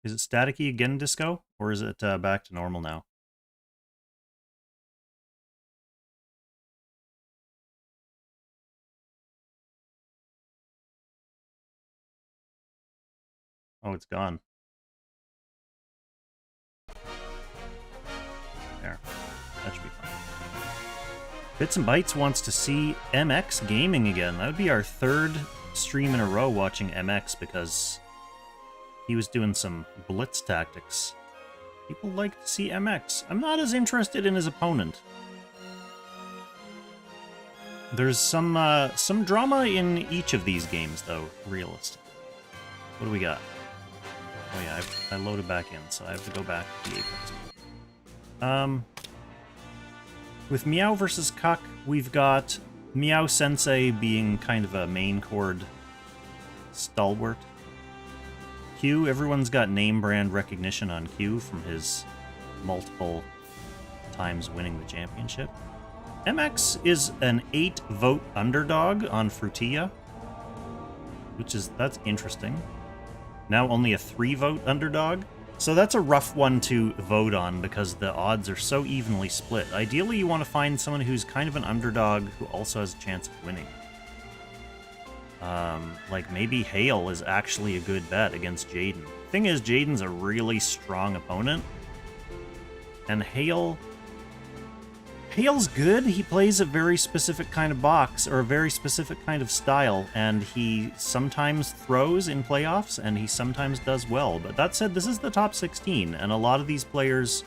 Is it staticky again, Disco? Or is it back to normal now? Oh, it's gone. There. That should be fine. Bits and Bytes wants to see MX gaming again. That would be our third stream in a row watching MX because he was doing some blitz tactics. People like to see MX. I'm not as interested in his opponent. There's some drama in each of these games, though, realistically. What do we got? Oh yeah, I loaded back in, so I have to go back to the Apex. With Meow versus Kuk, we've got MeowSensei being kind of a main chord stalwart. Q, everyone's got name brand recognition on Q from his multiple times winning the championship. MX is an 8-vote underdog on Frutilla, that's interesting. Now only a 3-vote underdog. So that's a rough one to vote on because the odds are so evenly split. Ideally, you want to find someone who's kind of an underdog who also has a chance of winning. Like maybe Hale is actually a good bet against Jaden. Thing is, Jaden's a really strong opponent. And Hale's good. He plays a very specific kind of box, or a very specific kind of style, and he sometimes throws in playoffs, and he sometimes does well. But that said, this is the top 16, and a lot of these players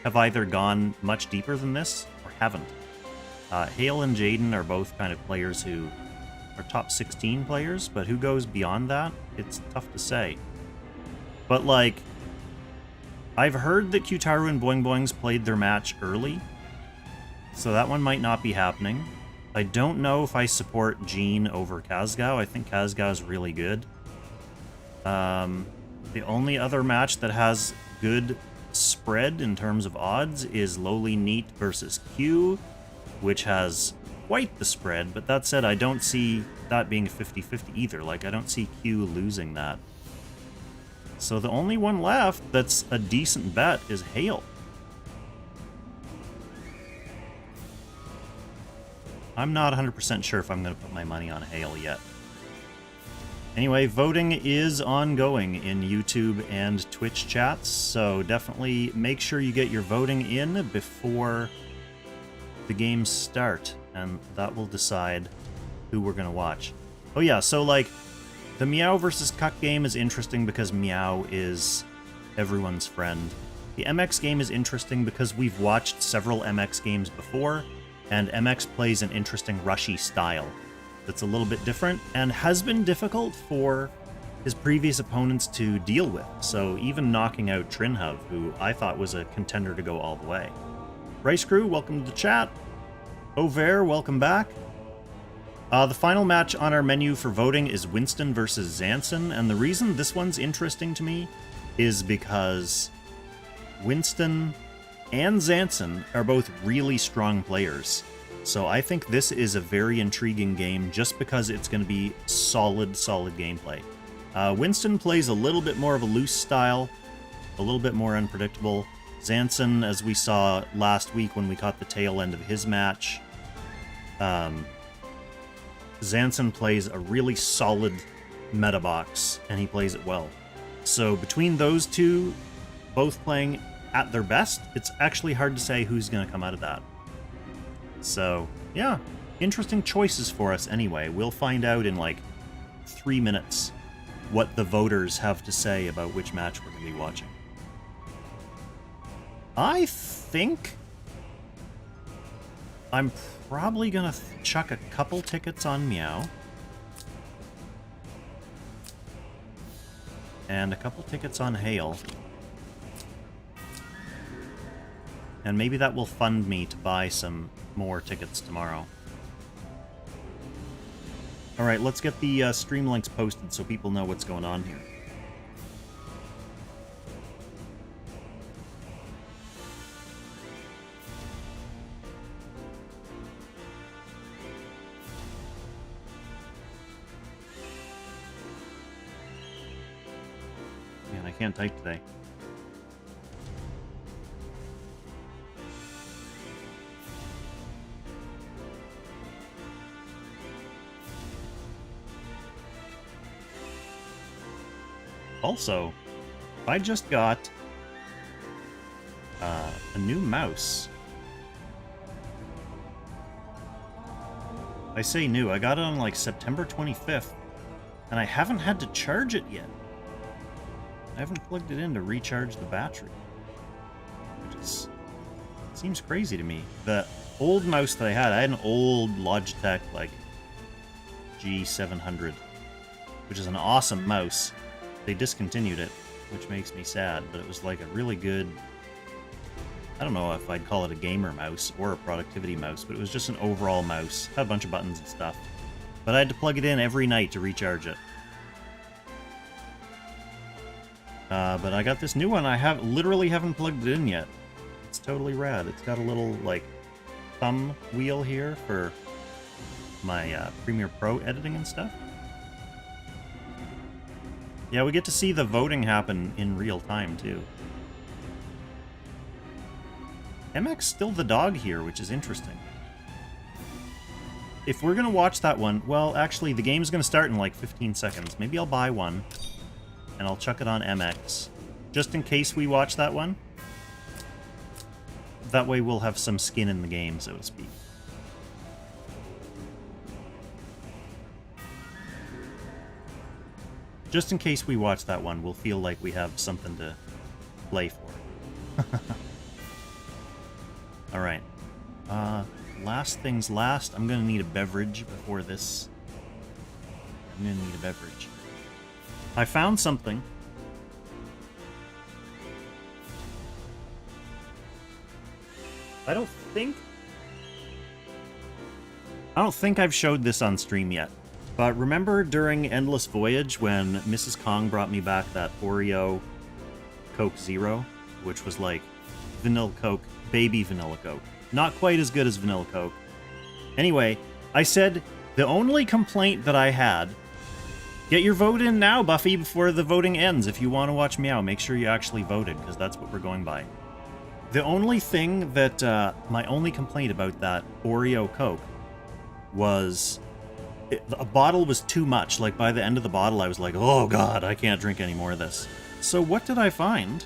have either gone much deeper than this, or haven't. Hale and Jaden are both kind of players who are top 16 players, but who goes beyond that, it's tough to say. But, like, I've heard that Qtaru and Boing Boings played their match early, so that one might not be happening. I don't know if I support Jean over Kazgao. I think Kazgao is really good. The only other match that has good spread in terms of odds is Lowly Neat versus Q, which has quite the spread, but that said, I don't see that being a 50-50 either. Like, I don't see Q losing that. So the only one left that's a decent bet is Hale. I'm not 100% sure if I'm going to put my money on Hale yet. Anyway, voting is ongoing in YouTube and Twitch chats, so definitely make sure you get your voting in before the games start, and that will decide who we're going to watch. Oh yeah, so like, the Meow versus Kuk game is interesting because Meow is everyone's friend. The MX game is interesting because we've watched several MX games before, and MX plays an interesting rushy style that's a little bit different and has been difficult for his previous opponents to deal with. So even knocking out Trinhub, who I thought was a contender to go all the way. Rice Crew, welcome to the chat. Over, welcome back. The final match on our menu for voting is Winston versus Zanshin, and the reason this one's interesting to me is because Winston and Zanshin are both really strong players. So I think this is a very intriguing game just because it's going to be solid gameplay. Winston plays a little bit more of a loose style, a little bit more unpredictable. Zanshin, as we saw last week when we caught the tail end of his match, Zanshin plays a really solid meta box, and he plays it well. So between those two, both playing at their best, it's actually hard to say who's going to come out of that. So, yeah, interesting choices for us anyway. We'll find out in like 3 minutes what the voters have to say about which match we're going to be watching. I think I'm probably going to chuck a couple tickets on Meow. And a couple tickets on Hale. And maybe that will fund me to buy some more tickets tomorrow. Alright, let's get the stream links posted so people know what's going on here. Man, I can't type today. Also, I just got a new mouse. I say new, I got it on like September 25th, and I haven't had to charge it yet. I haven't plugged it in to recharge the battery, which is, seems crazy to me. The old mouse that I had an old Logitech like G700, which is an awesome mouse. They discontinued it, which makes me sad, but it was like a really good, I don't know if I'd call it a gamer mouse or a productivity mouse, but it was just an overall mouse. Had a bunch of buttons and stuff. But I had to plug it in every night to recharge it. But I got this new one. I literally haven't plugged it in yet. It's totally rad. It's got a little, like, thumb wheel here for my Premiere Pro editing and stuff. Yeah, we get to see the voting happen in real time, too. MX still the dog here, which is interesting. If we're going to watch that one, well, actually, the game's going to start in like 15 seconds. Maybe I'll buy one, and I'll chuck it on MX, just in case we watch that one. That way we'll have some skin in the game, so to speak. Just in case we watch that one, we'll feel like we have something to play for. Alright. Last things last, I'm gonna need a beverage before this. I'm gonna need a beverage. I found something. I don't think I've showed this on stream yet. But remember during Endless Voyage when Mrs. Kong brought me back that Oreo Coke Zero, which was like vanilla Coke, baby vanilla Coke. Not quite as good as vanilla Coke. Anyway, I said the only complaint that I had, get your vote in now, Buffy, before the voting ends. If you want to watch Meow, make sure you actually voted, because that's what we're going by. The only thing that, my only complaint about that Oreo Coke was a bottle was too much. Like, by the end of the bottle, I was like, oh god, I can't drink any more of this. So what did I find?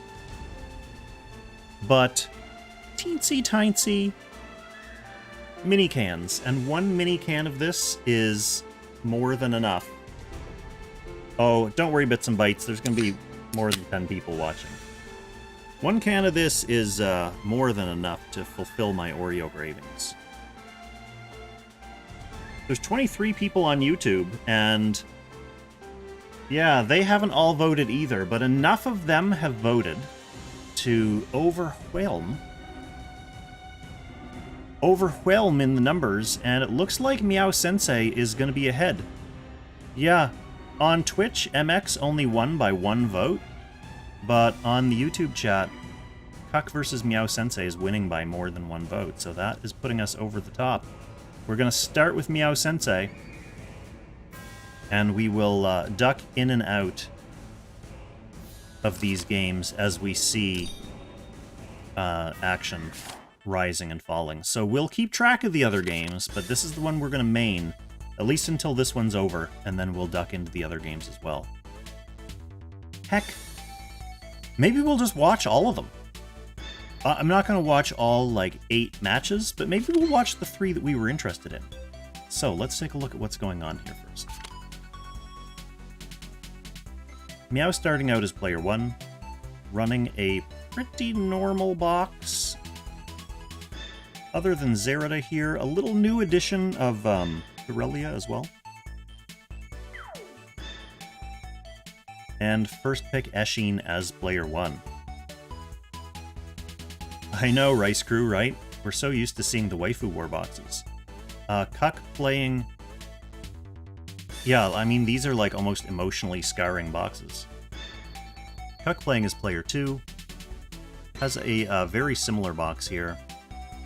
But teensy-tiny mini cans, and one mini can of this is more than enough. Oh, don't worry, Bits and Bytes, there's going to be more than 10 people watching. One can of this is more than enough to fulfill my Oreo cravings. There's 23 people on YouTube, and yeah, they haven't all voted either, but enough of them have voted to overwhelm in the numbers, and it looks like MeowSensei is going to be ahead. Yeah, on Twitch, MX only won by 1 vote, but on the YouTube chat, Kuk versus MeowSensei is winning by more than 1 vote, so that is putting us over the top. We're going to start with MeowSensei, and we will duck in and out of these games as we see action rising and falling. So we'll keep track of the other games, but this is the one we're going to main, at least until this one's over, and then we'll duck into the other games as well. Heck, maybe we'll just watch all of them. I'm not going to watch all, like, 8 matches, but maybe we'll watch the 3 that we were interested in. So, let's take a look at what's going on here first. Meow starting out as player 1, running a pretty normal box. Other than Zerida here, a little new addition of Frutilla as well. And first pick Eshin as player 1. I know, Rice Crew, right? We're so used to seeing the Waifu War boxes. Kuk playing... Yeah, I mean, these are like almost emotionally scarring boxes. Kuk playing as player 2. Has a very similar box here.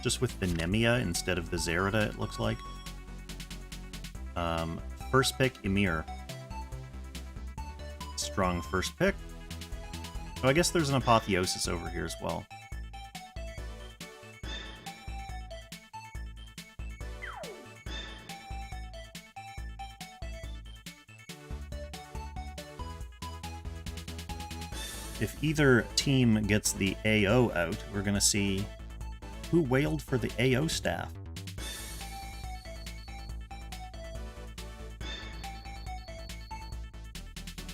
Just with the Nemia instead of the Zerida, it looks like. First pick, Ymir. Strong first pick. Oh, I guess there's an Apotheosis over here as well. If either team gets the AO out, we're going to see who wailed for the AO staff.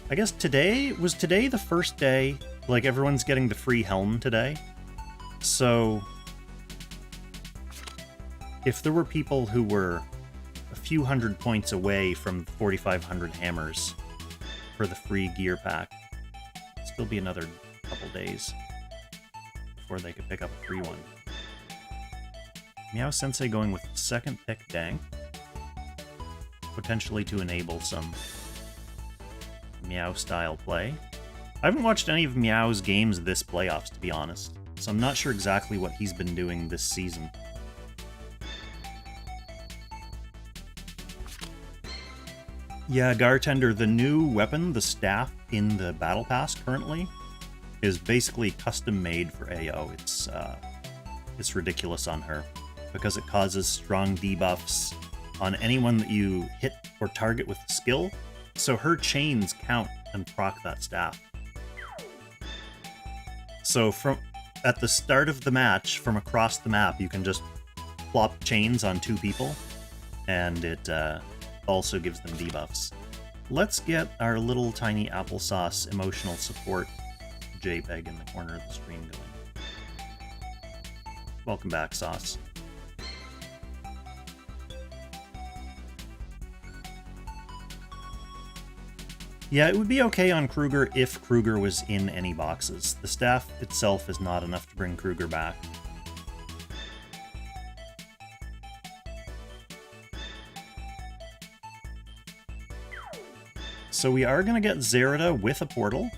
I guess was today the first day, like everyone's getting the free helm today. So if there were people who were a few hundred points away from 4,500 hammers for the free gear pack, it'd still be another couple days before they could pick up a free one. MeowSensei going with second pick Dank, potentially to enable some Meow style play. I haven't watched any of Meow's games this playoffs, to be honest, so I'm not sure exactly what he's been doing this season. Yeah, Gartender, the new weapon, the staff in the Battle Pass currently, is basically custom made for AO. It's ridiculous on her, because it causes strong debuffs on anyone that you hit or target with skill, so her chains count and proc that staff. So at the start of the match, from across the map, you can just plop chains on 2 people, and it also gives them debuffs. Let's get our little tiny applesauce emotional support JPEG in the corner of the screen going. Welcome back, Sauce. Yeah, it would be okay on Kruger if Kruger was in any boxes. The staff itself is not enough to bring Kruger back. So we are going to get Zerida with a portal,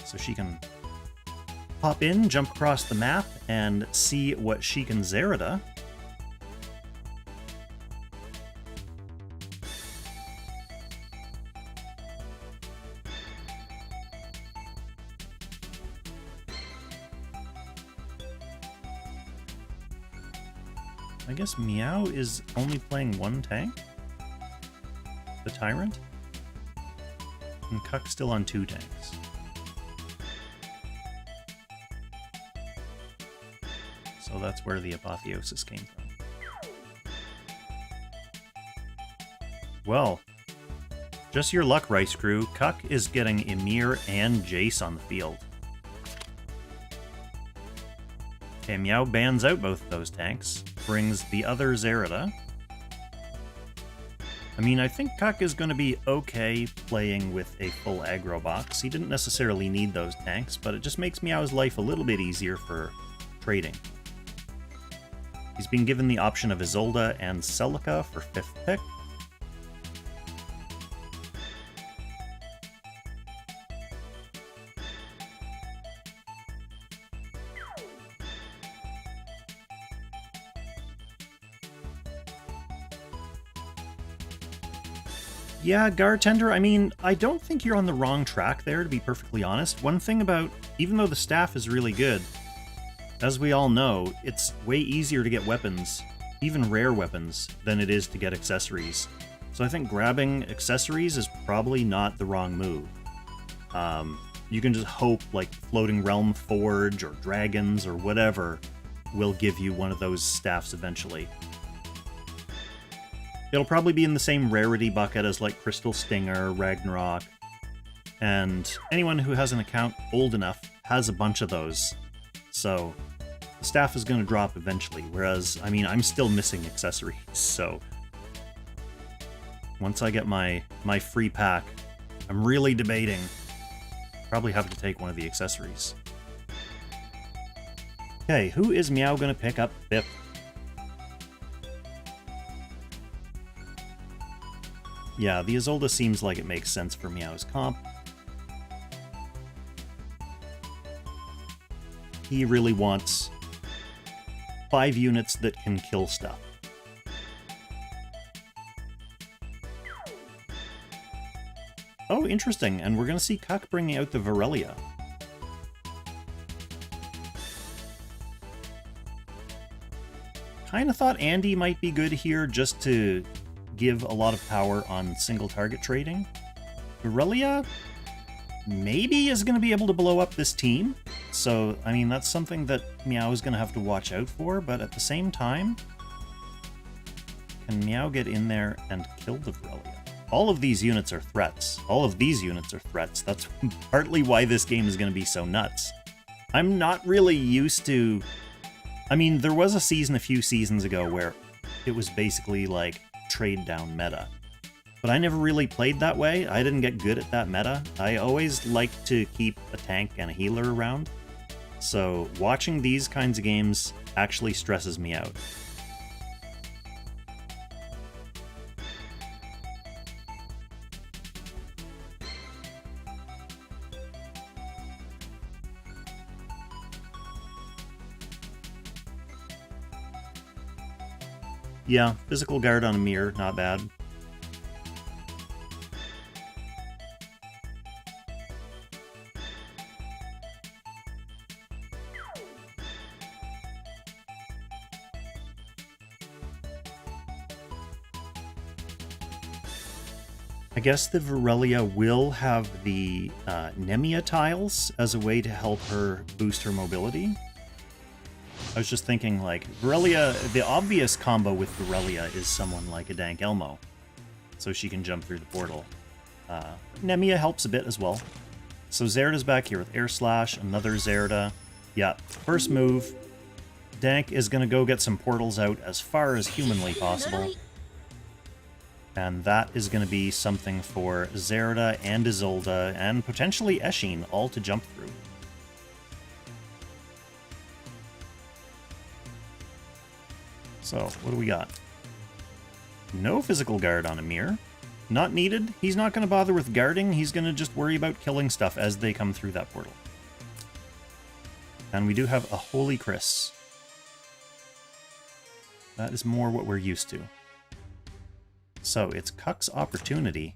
so she can pop in, jump across the map, and see what she can Zerida. I guess Meow is only playing one tank? The Tyrant? And Kuk still on 2 tanks. So that's where the Apotheosis came from. Well, just your luck, Rice Crew. Kuk is getting Ymir and Jace on the field. Okay, Meow bans out both of those tanks, brings the other Zerida. I mean, I think Kuk is going to be okay playing with a full aggro box. He didn't necessarily need those tanks, but it just makes Meow's life a little bit easier for trading. He's been given the option of Isolde and Celica for 5th pick. Yeah, Gartender, I mean, I don't think you're on the wrong track there, to be perfectly honest. One thing about, even though the staff is really good, as we all know, it's way easier to get weapons, even rare weapons, than it is to get accessories. So I think grabbing accessories is probably not the wrong move. You can just hope, like, Floating Realm Forge or Dragons or whatever will give you one of those staffs eventually. It'll probably be in the same rarity bucket as like Crystal Stinger, Ragnarok, and anyone who has an account old enough has a bunch of those. So the staff is going to drop eventually, whereas, I mean, I'm still missing accessories, so once I get my free pack, I'm really debating probably having to take one of the accessories. Okay, who is Meow going to pick up 5th? Yeah, the Isolde seems like it makes sense for Meow's comp. He really wants 5 units that can kill stuff. Oh, interesting. And we're going to see Kuk bringing out the Virelia. Kind of thought Andy might be good here just to give a lot of power on single target trading. Virelia maybe is going to be able to blow up this team. So, I mean, that's something that Meow is going to have to watch out for, but at the same time, can Meow get in there and kill the Virelia? All of these units are threats. All of these units are threats. That's partly why this game is going to be so nuts. I'm not really used to... I mean, there was a season a few seasons ago where it was basically like trade down meta. But I never really played that way. I didn't get good at that meta. I always liked to keep a tank and a healer around. So watching these kinds of games actually stresses me out. Yeah, physical guard on a mirror, not bad. I guess the Virelia will have the Nemia tiles as a way to help her boost her mobility. I was just thinking, like, Virelia, the obvious combo with Virelia is someone like a Dank Elmo, so she can jump through the portal. Nemia helps a bit as well. So Zerida's back here with Air Slash, another Zerida. Yeah, first move, Dank is going to go get some portals out as far as humanly possible. And that is going to be something for Zerida and Isolde and potentially Eshin all to jump through. So, what do we got? No physical guard on Amir. Not needed. He's not going to bother with guarding. He's going to just worry about killing stuff as they come through that portal. And we do have a Holy Chris. That is more what we're used to. So, it's Kuk's opportunity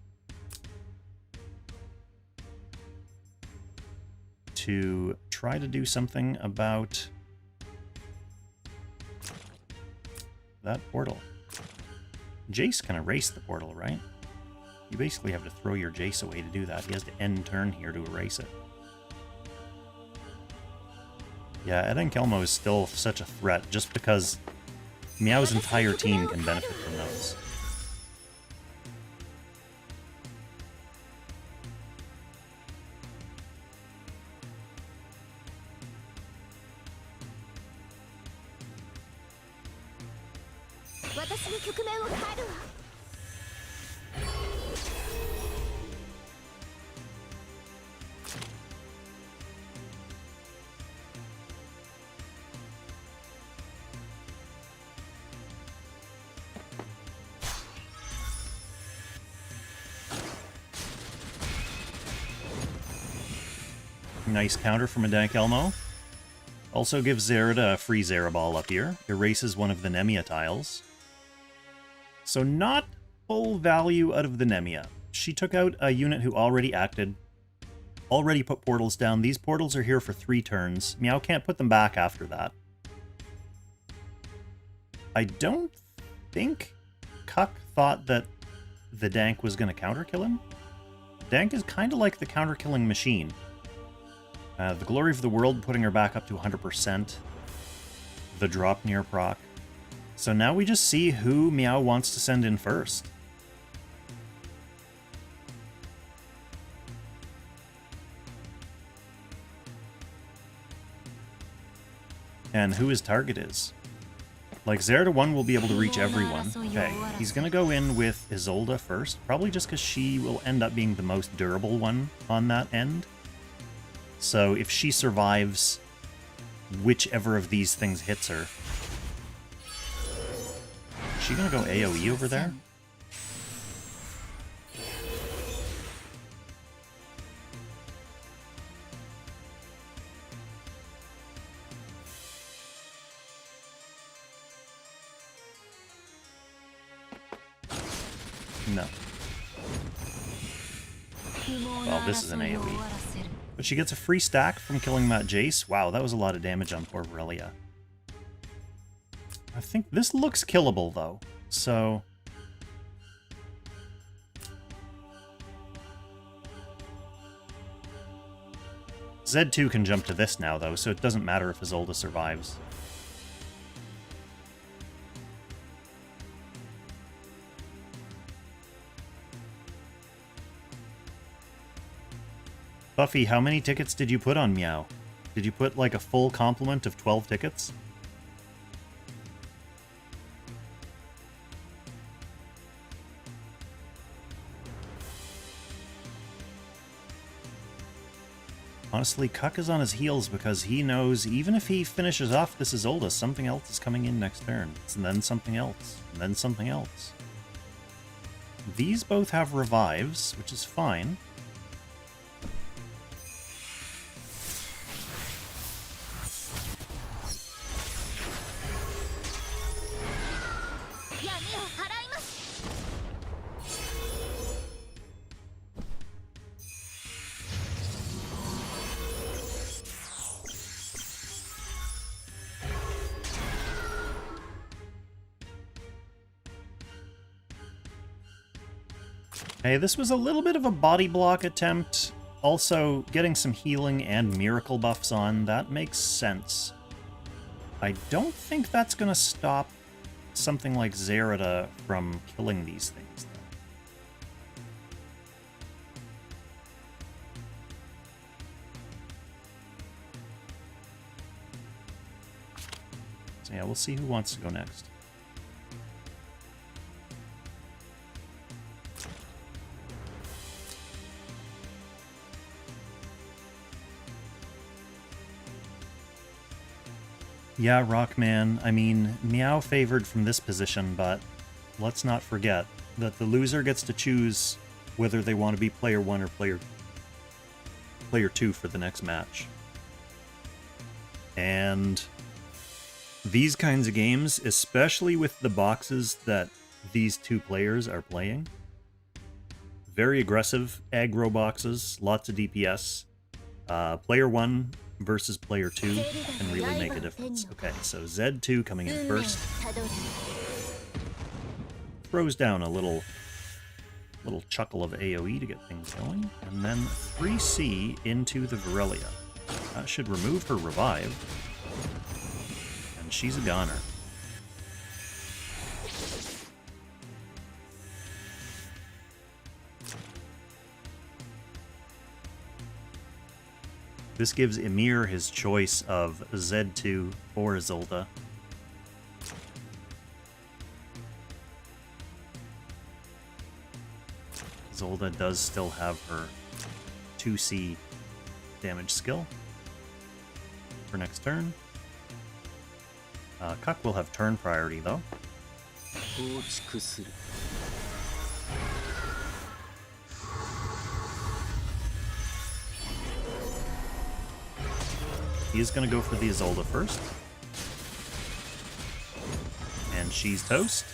to try to do something about that portal. Jace can erase the portal, right? You basically have to throw your Jace away to do that. He has to end turn here to erase it. Yeah, Dank Elmo is still such a threat just because Meow's entire team can benefit from those. Nice counter from a Dank Elmo. Also gives Zerida a free Zeraball up here. Erases one of the Nemia tiles. So not full value out of the Nemia. She took out a unit who already acted, already put portals down. These portals are here for 3 turns. Meow can't put them back after that. I don't think Kuk thought that the Dank was going to counter-kill him. Dank is kind of like the counter-killing machine. The Glory of the World putting her back up to 100%. The drop near proc. So now we just see who Meow wants to send in first. And who his target is. Like, Zerida 1 will be able to reach everyone. Okay, he's going to go in with Isolde first, probably just because she will end up being the most durable one on that end. So if she survives, whichever of these things hits her. Is she going to go AoE over there? No. Well, this is an AoE. But she gets a free stack from killing that Jace. Wow, that was a lot of damage on poor Frutilla. I think this looks killable, though. So... Z2 can jump to this now, though, so it doesn't matter if Izolda survives. Buffy, how many tickets did you put on Meow? Did you put, like, a full complement of 12 tickets? Honestly, Kuk is on his heels because he knows even if he finishes off this Izolda, something else is coming in next turn. And then something else. And then something else. These both have revives, which is fine. Okay, this was a little bit of a body block attempt. Also, getting some healing and miracle buffs on, that makes sense. I don't think that's going to stop something like Zerida from killing these things, though. So yeah, we'll see who wants to go next. Yeah, Rockman, I mean, Meow favored from this position, but let's not forget that the loser gets to choose whether they want to be player 1 or player 2 for the next match. And these kinds of games, especially with the boxes that these two players are playing, very aggressive aggro boxes, lots of DPS, player 1 versus player 2 can really make a difference. Okay, so Z2 coming in first. Throws down a little chuckle of AoE to get things going. And then 3C into the Frutilla. That should remove her revive. And she's a goner. This gives Ymir his choice of Z2 or Izolda. Izolda does still have her 2C damage skill for next turn. Kuk will have turn priority, though. He is going to go for the Izolda first. And she's toast.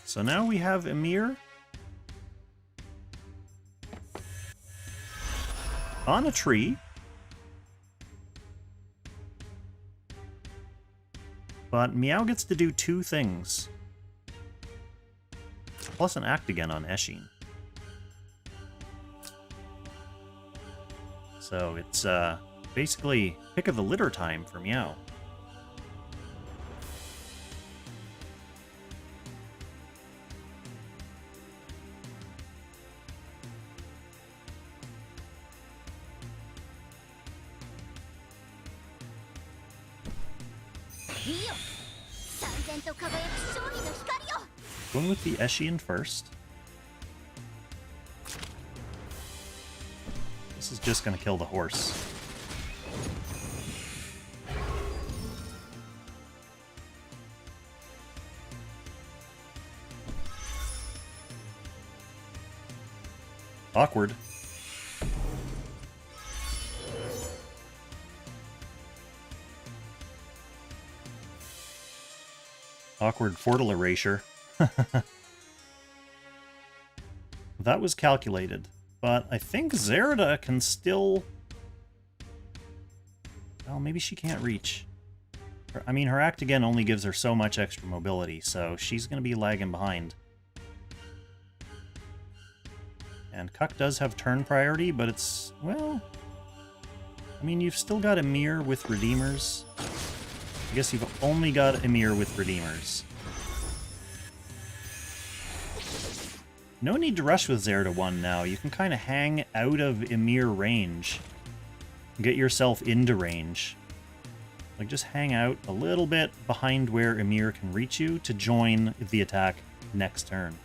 So now we have Ymir on a tree. But Meow gets to do two things. Plus an act again on Eshin. So it's basically pick of the litter time for Meow. Going with the Eshin first. This is just going to kill the horse. Awkward. Awkward portal erasure. That was calculated. But I think Zerda can still... Well, maybe she can't reach. I mean, her Act Again only gives her so much extra mobility, so she's going to be lagging behind. And Kuk does have turn priority, but it's, well... I mean, you've still got Ymir with Redeemers. I guess you've only got Ymir with Redeemers. No need to rush with Zerda 1 now. You can kind of hang out of Ymir range. Get yourself into range. Like, just hang out a little bit behind where Ymir can reach you to join the attack next turn.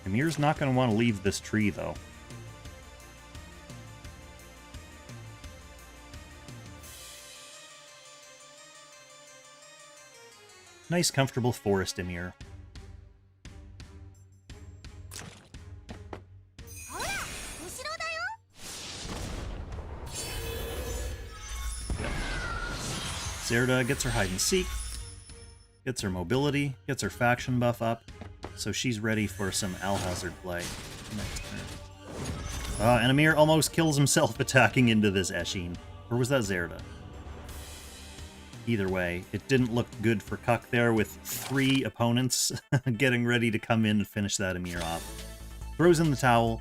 Ymir's not going to want to leave this tree, though. Nice, comfortable forest, Ymir. Zerda gets her hide and seek, gets her mobility, gets her faction buff up, so she's ready for some Alhazard play next turn. And Ymir almost kills himself attacking into this Eshin. Or was that Zerda? Either way, it didn't look good for Kuk there with 3 opponents getting ready to come in and finish that Ymir off. Throws in the towel,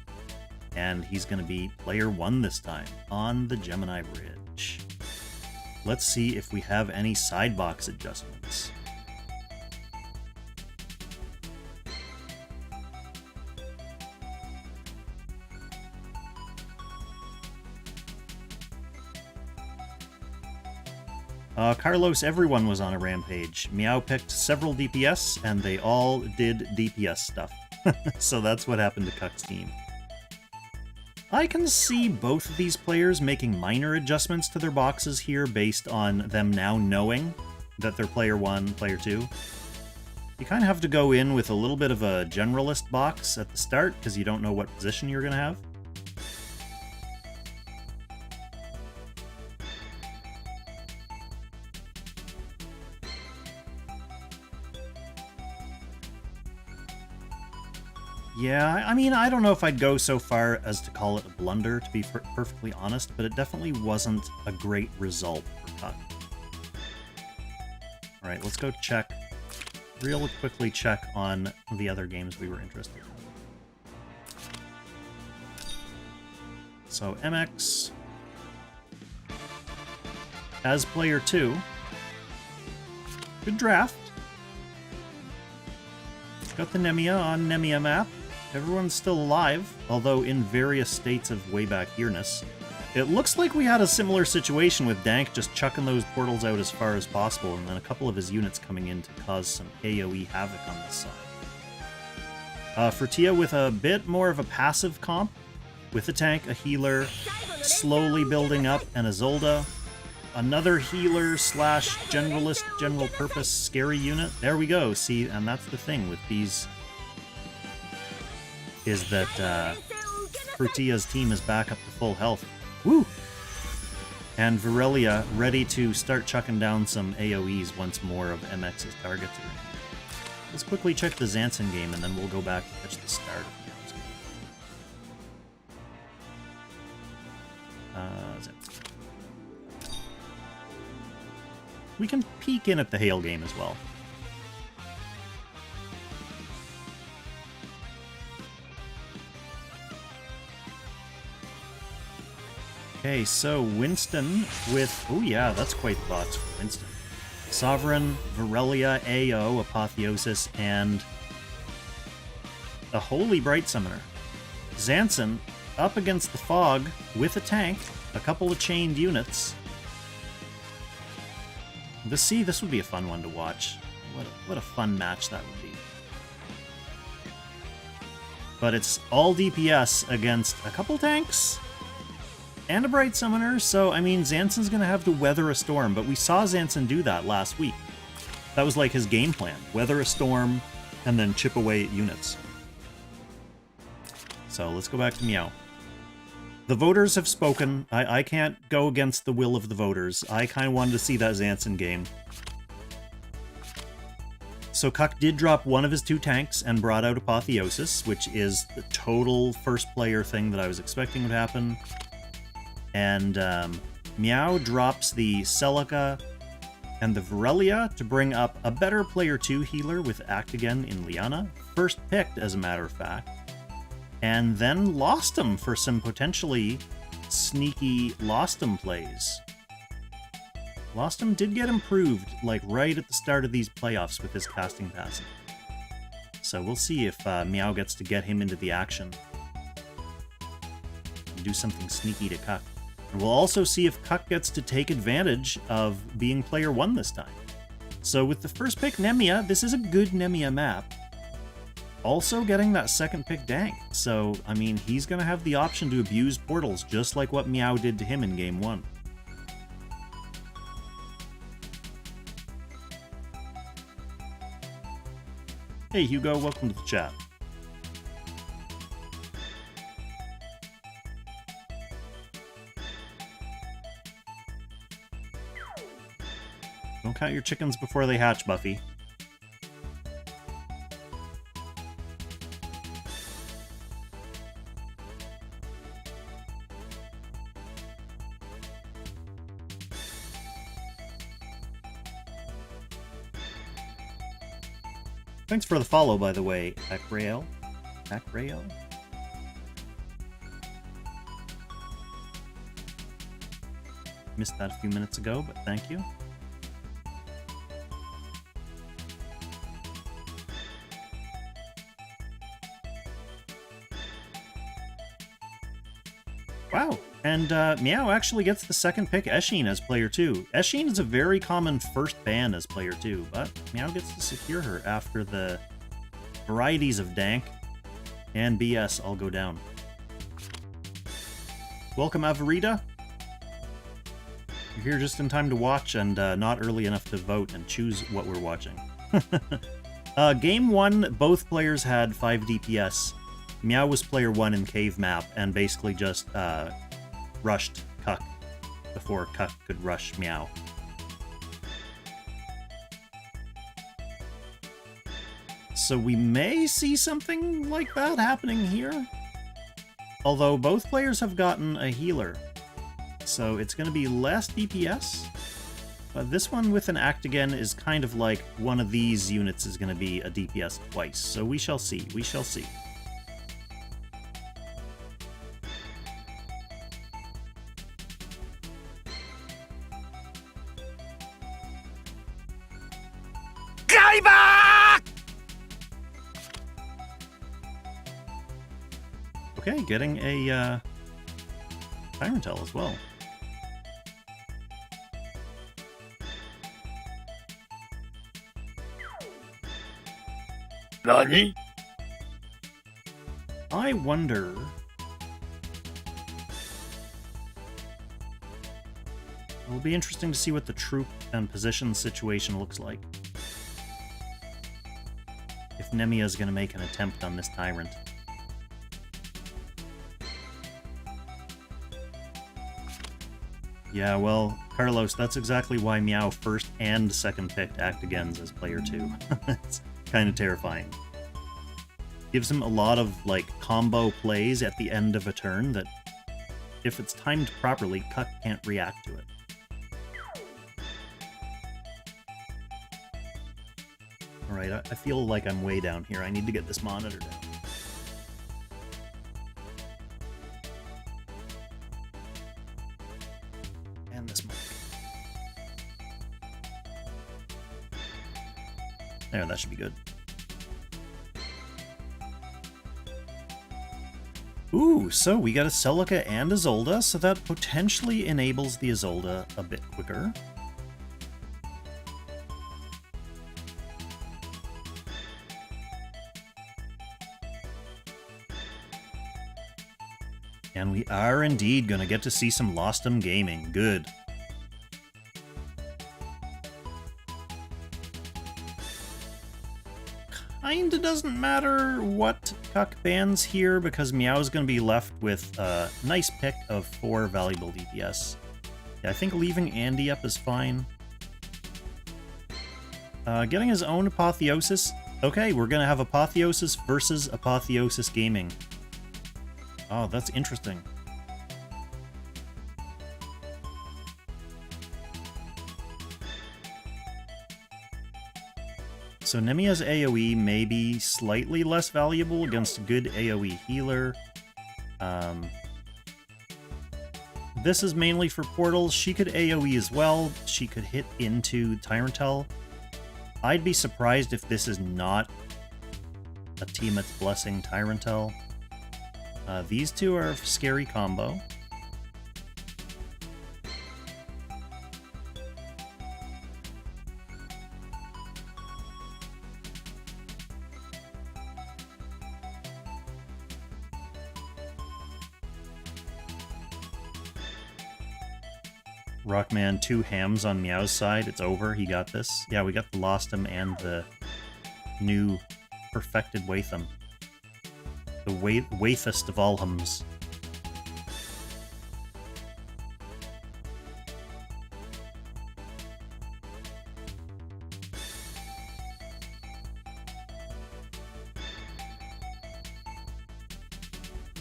and he's going to be player 1 this time on the Gemini Bridge. Let's see if we have any sidebox adjustments. Carlos, everyone was on a rampage. Meow picked several DPS, and they all did DPS stuff. So that's what happened to Kuk's team. I can see both of these players making minor adjustments to their boxes here based on them now knowing that they're player 1, player 2. You kind of have to go in with a little bit of a generalist box at the start because you don't know what position you're going to have. Yeah, I mean, I don't know if I'd go so far as to call it a blunder, to be perfectly honest, but it definitely wasn't a great result for Kuk. Alright, let's go check, real quickly check on the other games we were interested in. So, MX, as player 2, good draft. Got the Nemia on Nemia map. Everyone's still alive, although in various states of way back here-ness. It looks like we had a similar situation with Dank just chucking those portals out as far as possible, and then a couple of his units coming in to cause some AoE havoc on this side. Frutilla with a bit more of a passive comp, with a tank, a healer, slowly building up, and a Zolda. Another healer slash generalist, general purpose scary unit. There we go. See, and that's the thing with these, is that Frutilla's team is back up to full health. Woo! And Virelia ready to start chucking down some AoEs once more of MX's targets are in. Let's quickly check the Zanshin game, and then we'll go back to catch the start of the game. We can peek in at the Hail game as well. Okay, so Winston with... Oh yeah, that's quite the box for Winston. Sovereign, Virelia, AO, Apotheosis, and a Holy Bright Summoner. Zanshin up against the Fog with a tank, a couple of chained units. This would be a fun one to watch. What a fun match that would be. But it's all DPS against a couple tanks and a Bright Summoner, so, I mean, Zanshin's gonna have to weather a storm, but we saw Zanshin do that last week. That was like his game plan. Weather a storm, and then chip away at units. So let's go back to Meow. The voters have spoken. I can't go against the will of the voters. I kind of wanted to see that Zanshin game. So Kuk did drop one of his 2 tanks and brought out Apotheosis, which is the total first player thing that I was expecting would happen. And Meow drops the Celica and the Virelia to bring up a better player 2 healer with Act Again in Liana. First picked, as a matter of fact. And then lost him for some potentially sneaky lost him plays. Lost him did get improved, like right at the start of these playoffs with his casting passive. So we'll see if Meow gets to get him into the action. And do something sneaky to Kuk. And we'll also see if Kuk gets to take advantage of being player 1 this time. So with the first pick Nemia, this is a good Nemia map. Also getting that second pick Dank. So, I mean, he's going to have the option to abuse portals, just like what Meow did to him in Game 1. Hey Hugo, welcome to the chat. Don't count your chickens before they hatch, Buffy. Thanks for the follow, by the way, Akrael. Akrael? Missed that a few minutes ago, but thank you. Wow, and Meow actually gets the second pick Eshin as player 2. Eshin is a very common first ban as player 2, but Meow gets to secure her after the varieties of Dank and BS all go down. Welcome, Avarita. You're here just in time to watch and not early enough to vote and choose what we're watching. Game 1, both players had 5 DPS. Meow was player 1 in Cave Map and basically just rushed Kuk before Kuk could rush Meow. So we may see something like that happening here. Although both players have gotten a healer. So it's going to be less DPS. But this one with an Act Again is kind of like one of these units is going to be a DPS twice. So we shall see. We shall see. Okay, getting a Tyrantell as well. Nani? I wonder... It'll be interesting to see what the troop and position situation looks like. If Nemia is going to make an attempt on this Tyrant. Yeah, well, Carlos, that's exactly why Meow first and second picked Act Agains as player 2. It's kind of terrifying. Gives him a lot of, like, combo plays at the end of a turn that, if it's timed properly, Kuk can't react to it. Alright, I feel like I'm way down here. I need to get this monitor down. And this mic. There, that should be good. Ooh, so we got a Celica and a Zolda, so that potentially enables the Zolda a bit quicker. And we are indeed going to get to see some Lostum gaming. Good. kinda doesn't matter what Kuk bans here, because Meow's gonna be left with a nice pick of 4 valuable DPS. Yeah, I think leaving Andy up is fine. Getting his own Apotheosis. Okay, we're gonna have Apotheosis versus Apotheosis Gaming. Oh, that's interesting. So Nemia's AoE may be slightly less valuable against a good AoE healer. This is mainly for portals. She could AoE as well. She could hit into Tyrantell. I'd be surprised if this is not a Tiamat's Blessing Tyrantell. These two are a scary combo. Rockman, 2 hams on Meow's side. It's over. He got this. Yeah, we got the Lostum and the new perfected Waitham. The Waithest of all hums.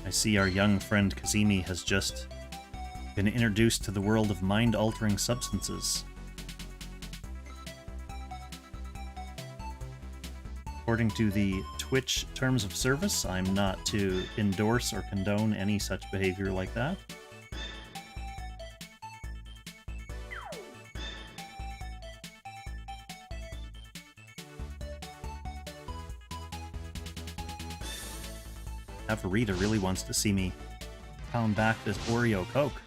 I see our young friend Kazemi has just been introduced to the world of mind-altering substances. According to the Twitch terms of service, I'm not to endorse or condone any such behavior like that. Avarita really wants to see me pound back this Oreo Coke.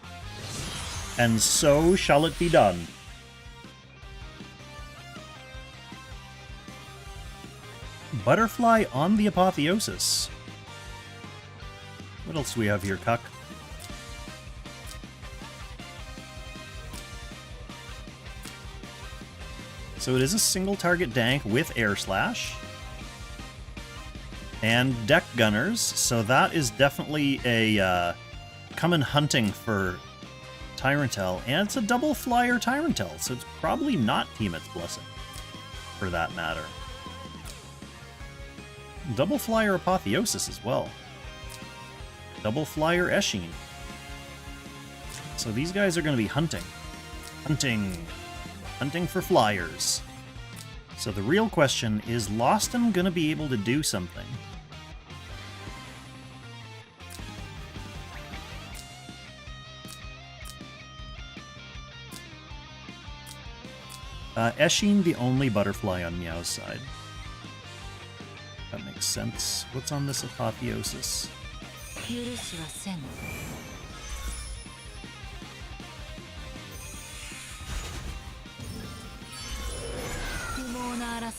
And so shall it be done. Butterfly on the Apotheosis. What else do we have here, Kuk? So it is a single target dank with Air Slash. And Deck Gunners, so that is definitely a coming hunting for Tyrantell, and it's a double flyer Tyrantell, so it's probably not Tiamat's Blessing, for that matter. Double flyer Apotheosis as well. Double flyer Eshin. So these guys are going to be hunting. Hunting for flyers. So the real question is, Lostum going to be able to do something? Eshin, the only butterfly on Meow's side. That makes sense. What's on this Apotheosis?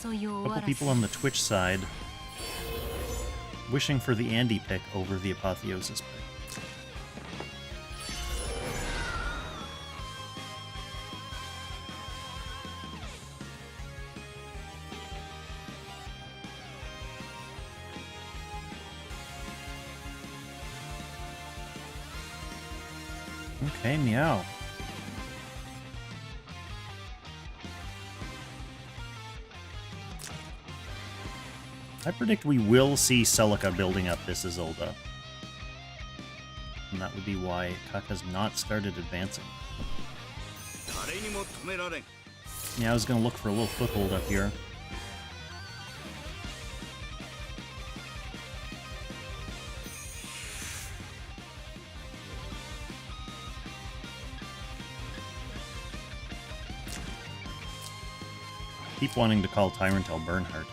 A couple people on the Twitch side wishing for the Andy pick over the Apotheosis pick. Okay, Meow. I predict we will see Celica building up this Isolde. And that would be why Kuk has not started advancing. Meow's gonna look for a little foothold up here. Keep wanting to call Tyrantell Bernhardt.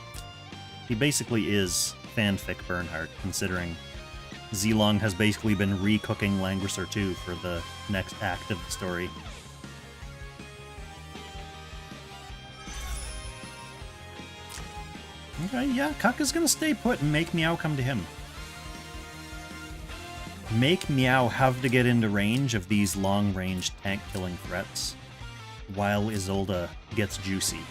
He basically is fanfic Bernhardt, considering Zilong has basically been re-cooking Langrisser 2 for the next act of the story. Okay, yeah, Kuk is gonna stay put and make Meow come to him. Make Meow have to get into range of these long-range tank-killing threats, while Isolde gets juicy.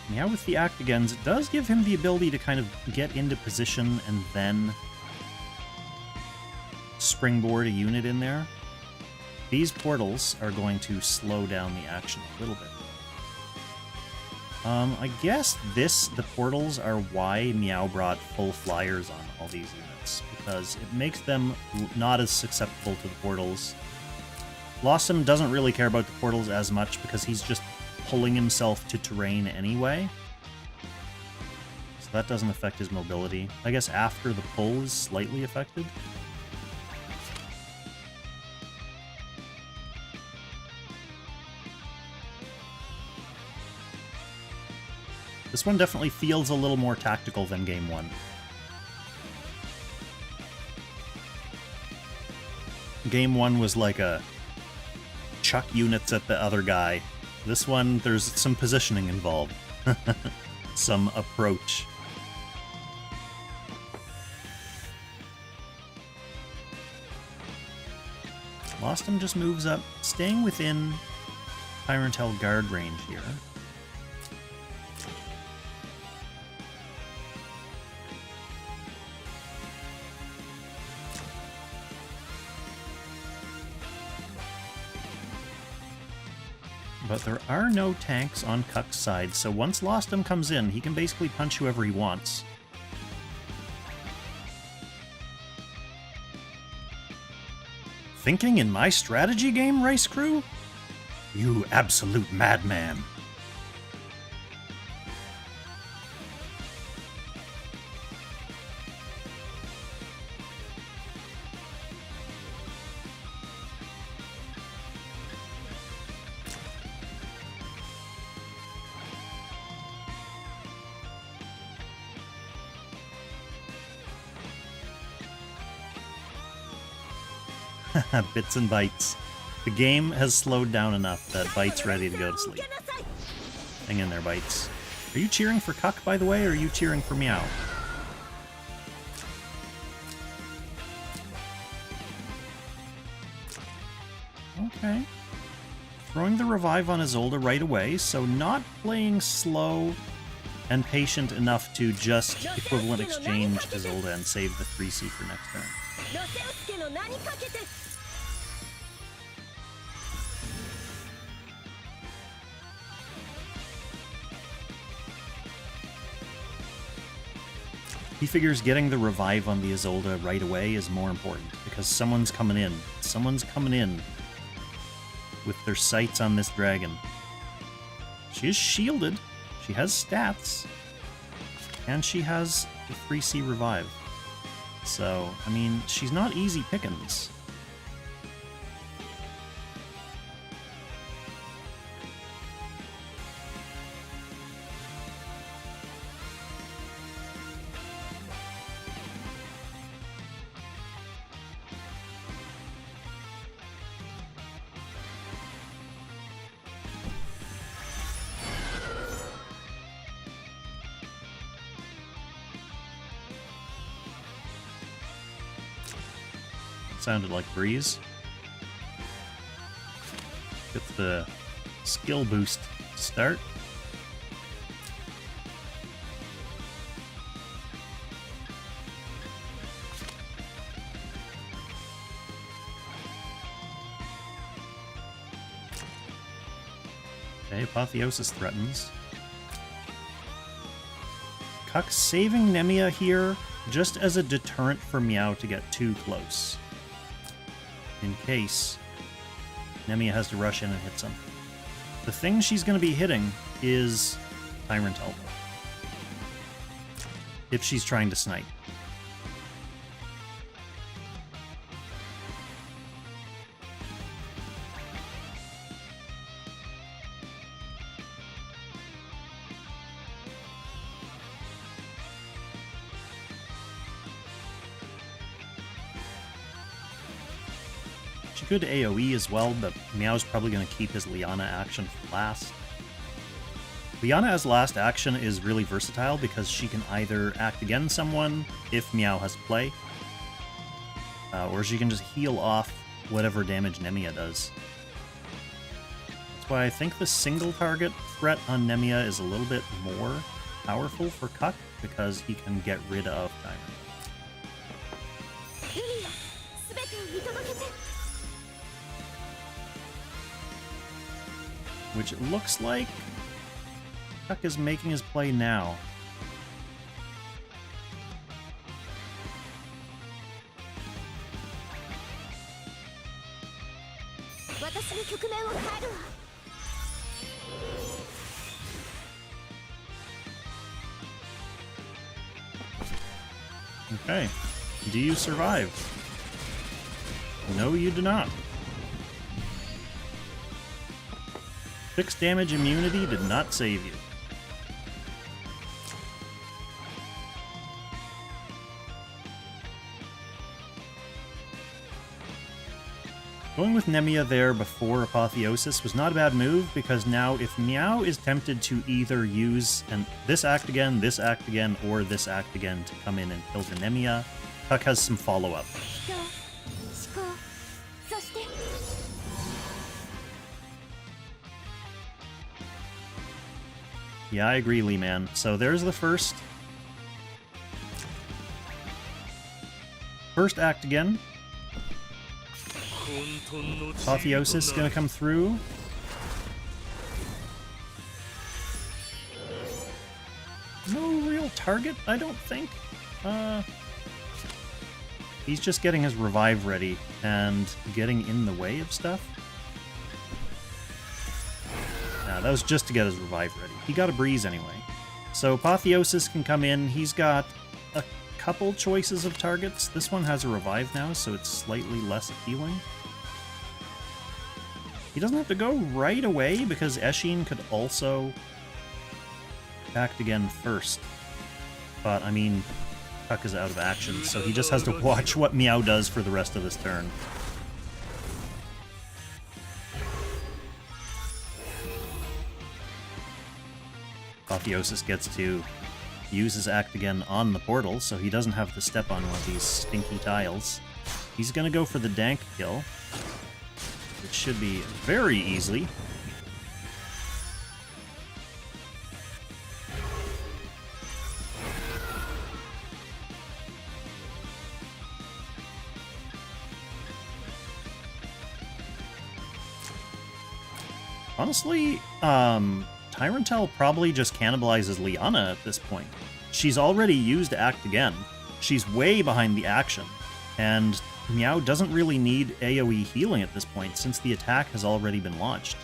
Meow with the Act Agains, it does give him the ability to kind of get into position and then springboard a unit in there. These portals are going to slow down the action a little bit. I guess the portals are why Meow brought full flyers on all these units, because it makes them not as susceptible to the portals. Blossom doesn't really care about the portals as much because he's just pulling himself to terrain anyway. So that doesn't affect his mobility. I guess after the pull is slightly affected. This one definitely feels a little more tactical than Game 1. Game 1 was like a chuck units at the other guy. This one, there's some positioning involved. Some approach. Lostum just moves up, staying within Tyrantel guard range here. But there are no tanks on Kuk's side, so once Lostum comes in, he can basically punch whoever he wants. Thinking in my strategy game, Race Crew? You absolute madman. Bits and Bytes. The game has slowed down enough that Bytes ready to go to sleep. Hang in there, Bytes. Are you cheering for Kuk, by the way, or are you cheering for Meow? Okay. Throwing the revive on Isolde right away, so not playing slow and patient enough to just equivalent exchange Isolde and save the 3C for next turn. He figures getting the revive on the Isolde right away is more important, because someone's coming in. Someone's coming in with their sights on this dragon. She is shielded. She has stats. And she has the 3C revive. So, I mean, she's not easy pickings. Sounded like Breeze. Get the skill boost to start. Okay, Apotheosis threatens. Kuk saving Nemia here just as a deterrent for Meow to get too close. In case Nemia has to rush in and hit something. The thing she's going to be hitting is Tyrantel, if she's trying to snipe. Good AoE as well, but Meow's probably going to keep his Liana action for last. Liana as last action is really versatile because she can either act against someone if Meow has to play, or she can just heal off whatever damage Nemia does. Let's why I think the single target threat on Nemia is a little bit more powerful for Kuk, because he can get rid of Tyrant. Which it looks like Kuk is making his play now. Okay. Do you survive? No, you do not. Fixed damage immunity did not save you. Going with Nemia there before Apotheosis was not a bad move, because now if Meow is tempted to either use this act again, or this act again to come in and kill the Nemia, Kuk has some follow-up. Yeah, I agree, Lee Man. So there's the first act again. Apotheosis is gonna come through. No real target, I don't think. He's just getting his revive ready and getting in the way of stuff. Nah, that was just to get his revive ready. He got a breeze anyway. So Apotheosis can come in. He's got a couple choices of targets. This one has a revive now, so it's slightly less appealing. He doesn't have to go right away, because Eshin could also act again first. But, I mean, Kuk is out of action, so he just has to watch what Meow does for the rest of this turn. Apotheosis gets to use his act again on the portal, so he doesn't have to step on one of these stinky tiles. He's gonna go for the dank kill, which should be very easily. Honestly, Tyrantel probably just cannibalizes Liana at this point. She's already used Act Again. She's way behind the action, and Meow doesn't really need AoE healing at this point, since the attack has already been launched.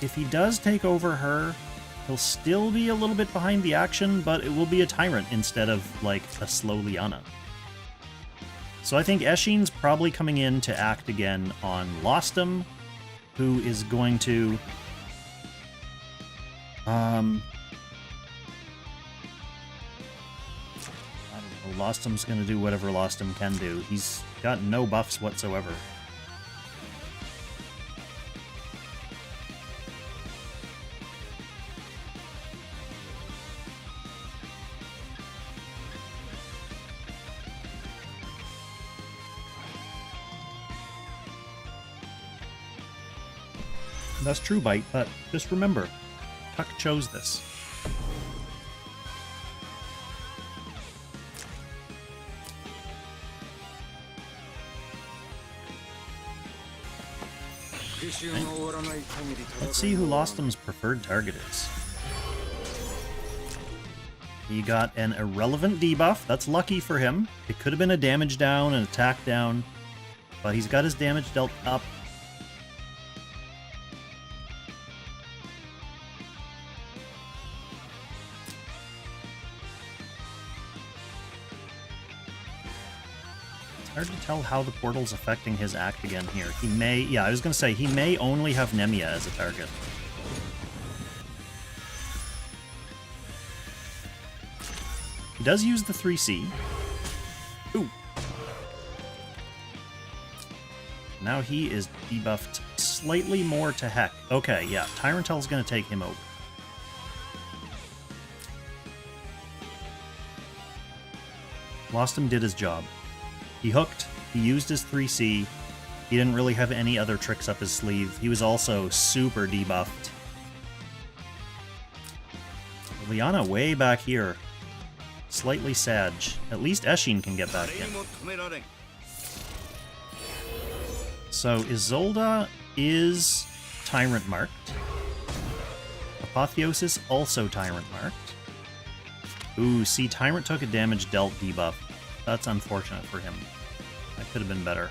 If he does take over her, he'll still be a little bit behind the action, but it will be a Tyrant instead of, like, a slow Liana. So I think Eshin's probably coming in to act again on Lostum, who is going to... I don't know, Lostum's going to do whatever Lostum can do. He's got no buffs whatsoever. That's true, Bite, but just remember, Kuk chose this. Let's see who Lostum's preferred target is. He got an irrelevant debuff. That's lucky for him. It could have been a damage down, an attack down, but he's got his damage dealt up. Hard to tell how the portal's affecting his act again here. He may... Yeah, I was going to say, he may only have Nemia as a target. He does use the 3C. Ooh. Now he is debuffed slightly more to heck. Okay, yeah, Tyrantel's going to take him over. Lostum did his job. He hooked, he used his 3C, He didn't really have any other tricks up his sleeve. He was also super debuffed. Liana way back here. Slightly sag. At least Eshin can get back in. So Isolde is Tyrant marked. Apotheosis also Tyrant marked. Ooh, see, Tyrant took a damage dealt debuff. That's unfortunate for him. That could have been better.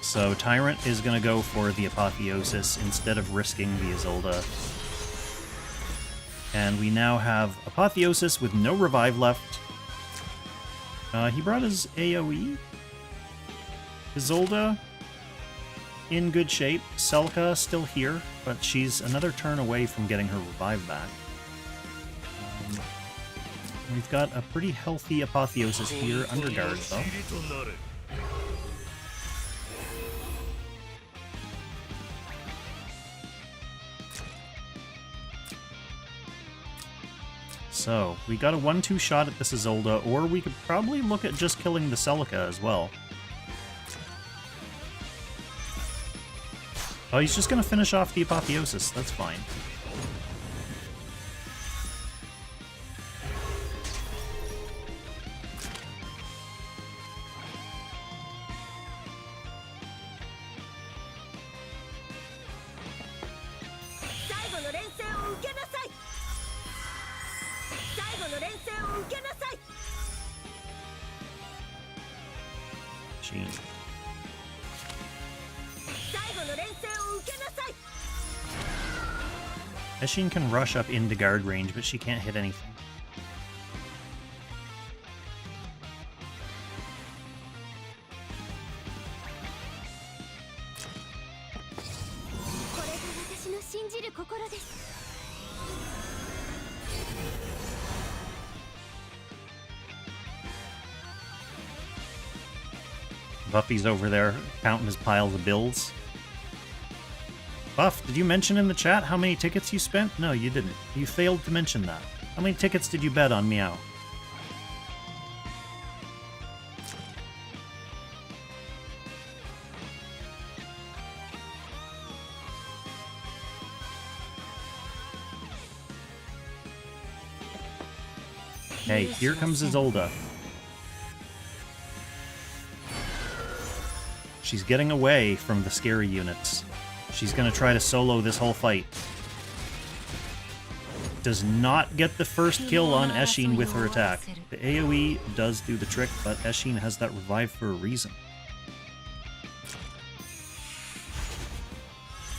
So Tyrant is going to go for the Apotheosis instead of risking the Isolde. And we now have Apotheosis with no revive left. He brought his AoE. Isolde in good shape. Celica still here, but she's another turn away from getting her revive back. We've got a pretty healthy Apotheosis here under guard, though. So, we got a 1-2 shot at this Isolde, or we could probably look at just killing the Celica as well. Oh, he's just going to finish off the Apotheosis. That's fine. Eshin can rush up into guard range, but she can't hit anything. Buffy's over there counting his piles of bills. Buff, did you mention in the chat how many tickets you spent? No, you didn't. You failed to mention that. How many tickets did you bet on Meow? Hey, here comes Isolde. She's getting away from the scary units. She's going to try to solo this whole fight. Does not get the first kill on Eshin with her attack. The AoE does do the trick, but Eshin has that revive for a reason.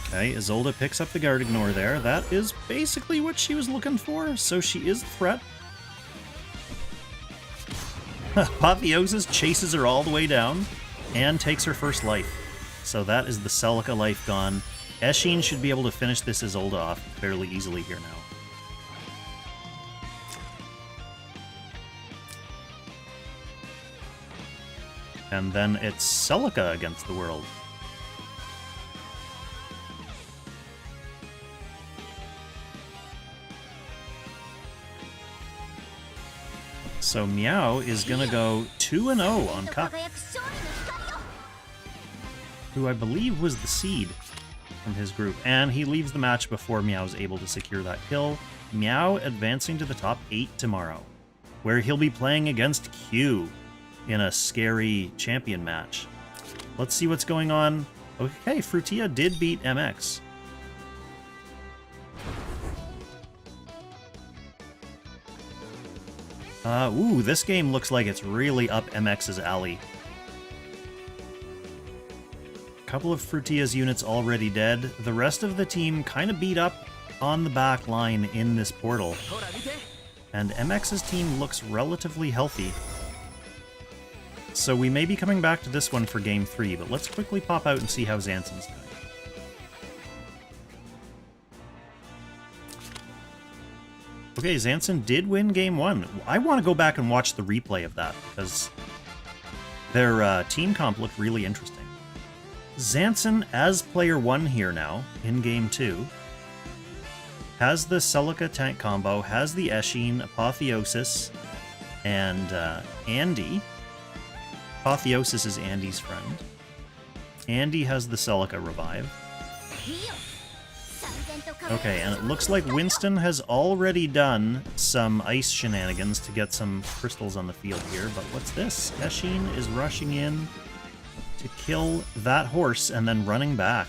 Okay, Isolde picks up the guard ignore there. That is basically what she was looking for, so she is a threat. Apotheosis chases her all the way down and takes her first life. So that is the Celica life gone. Eshin should be able to finish this Isolde off fairly easily here now. And then it's Celica against the world. So Meow is going to go 2-0 on Kuk, who I believe was the seed from his group. And he leaves the match before Meow's able to secure that kill. Meow advancing to the top 8 tomorrow, where he'll be playing against Q in a scary champion match. Let's see what's going on. Okay, Frutilla did beat MX. Ooh, this game looks like it's really up MX's alley. A couple of Frutilla's units already dead. The rest of the team kind of beat up on the back line in this portal. And MX's team looks relatively healthy. So we may be coming back to this one for Game 3, but let's quickly pop out and see how Zanshin's doing. Okay, Zanshin did win Game 1. I want to go back and watch the replay of that, because their team comp looked really interesting. Zanshin as player 1 here now, in Game 2. has the Celica tank combo, has the Eshin, Apotheosis, and Andy. Apotheosis is Andy's friend. Andy has the Celica revive. Okay, and it looks like Winston has already done some ice shenanigans to get some crystals on the field here, but what's this? Eshin is rushing in to kill that horse and then running back.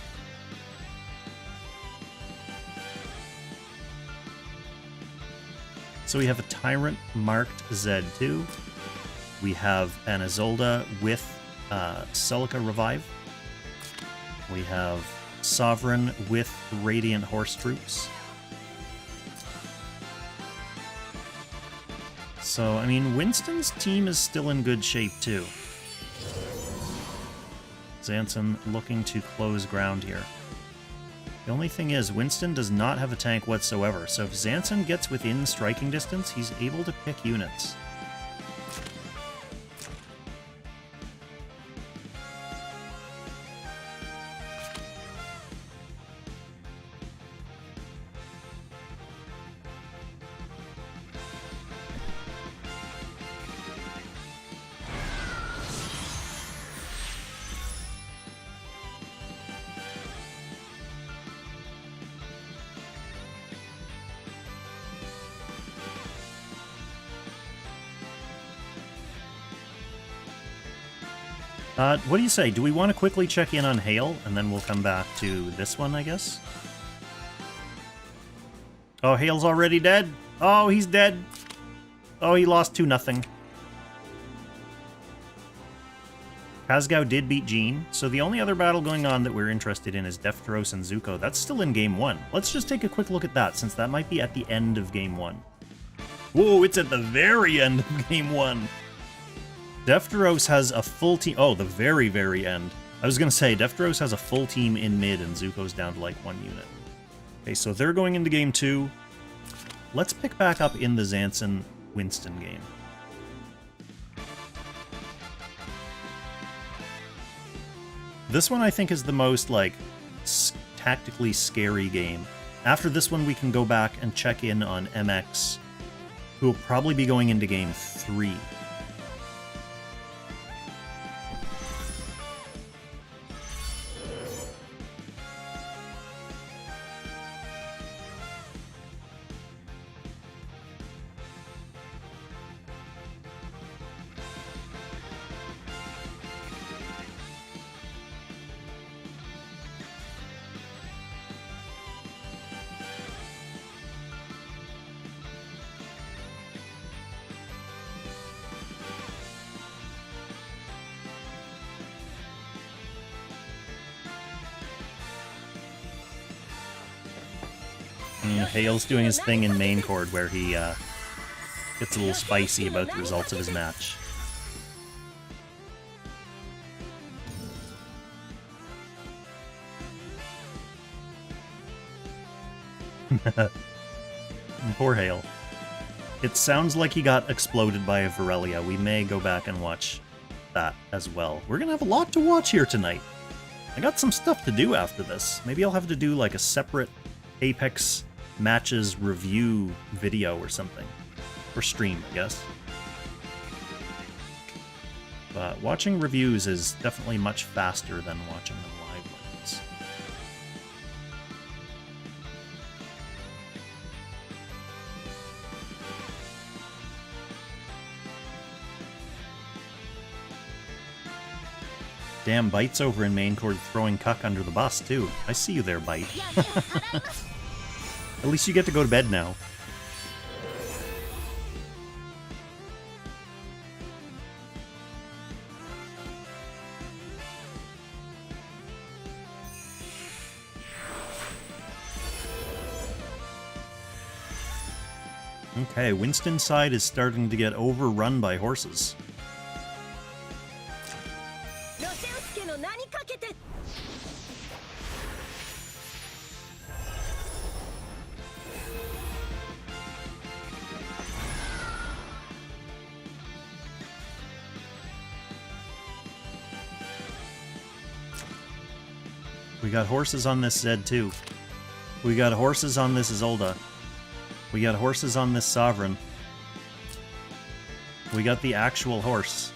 So we have a Tyrant marked Z2. We have an Izolda with Celica revive. We have Sovereign with Radiant Horse Troops. So, I mean, Winston's team is still in good shape, too. Zanshin looking to close ground here. The only thing is, Winston does not have a tank whatsoever, so if Zanshin gets within striking distance, he's able to pick units. What do you say? Do we want to quickly check in on Hale, and then we'll come back to this one, I guess? Oh, Hale's already dead? Oh, he's dead. Oh, he lost 2-0. Kazgao did beat Jean, so the only other battle going on that we're interested in is Defteros and Zuko. That's still in Game 1. Let's just take a quick look at that, since that might be at the end of Game 1. Whoa, it's at the very end of Game 1! Defteros has a full team... Oh, the very, very end. I was going to say, Defteros has a full team in mid, and Zuko's down to, like, 1 unit. Okay, so they're going into Game 2. Let's pick back up in the Zanshin-Winston game. This one, I think, is the most, like, tactically scary game. After this one, we can go back and check in on MX, who will probably be going into Game 3. Hale's doing his thing in main chord where he gets a little spicy about the results of his match. Poor Hale. It sounds like he got exploded by a Virelia. We may go back and watch that as well. We're gonna have a lot to watch here tonight. I got some stuff to do after this. Maybe I'll have to do like a separate Apex matches review video or something. Or stream, I guess. But watching reviews is definitely much faster than watching them live like this. Damn, Bite's over in main chord throwing Kuk under the bus, too. I see you there, Bite. At least you get to go to bed now. Okay, Winston's side is starting to get overrun by horses. We got horses on this Zed too. We got horses on this Isolde. We got horses on this Sovereign. We got the actual horse.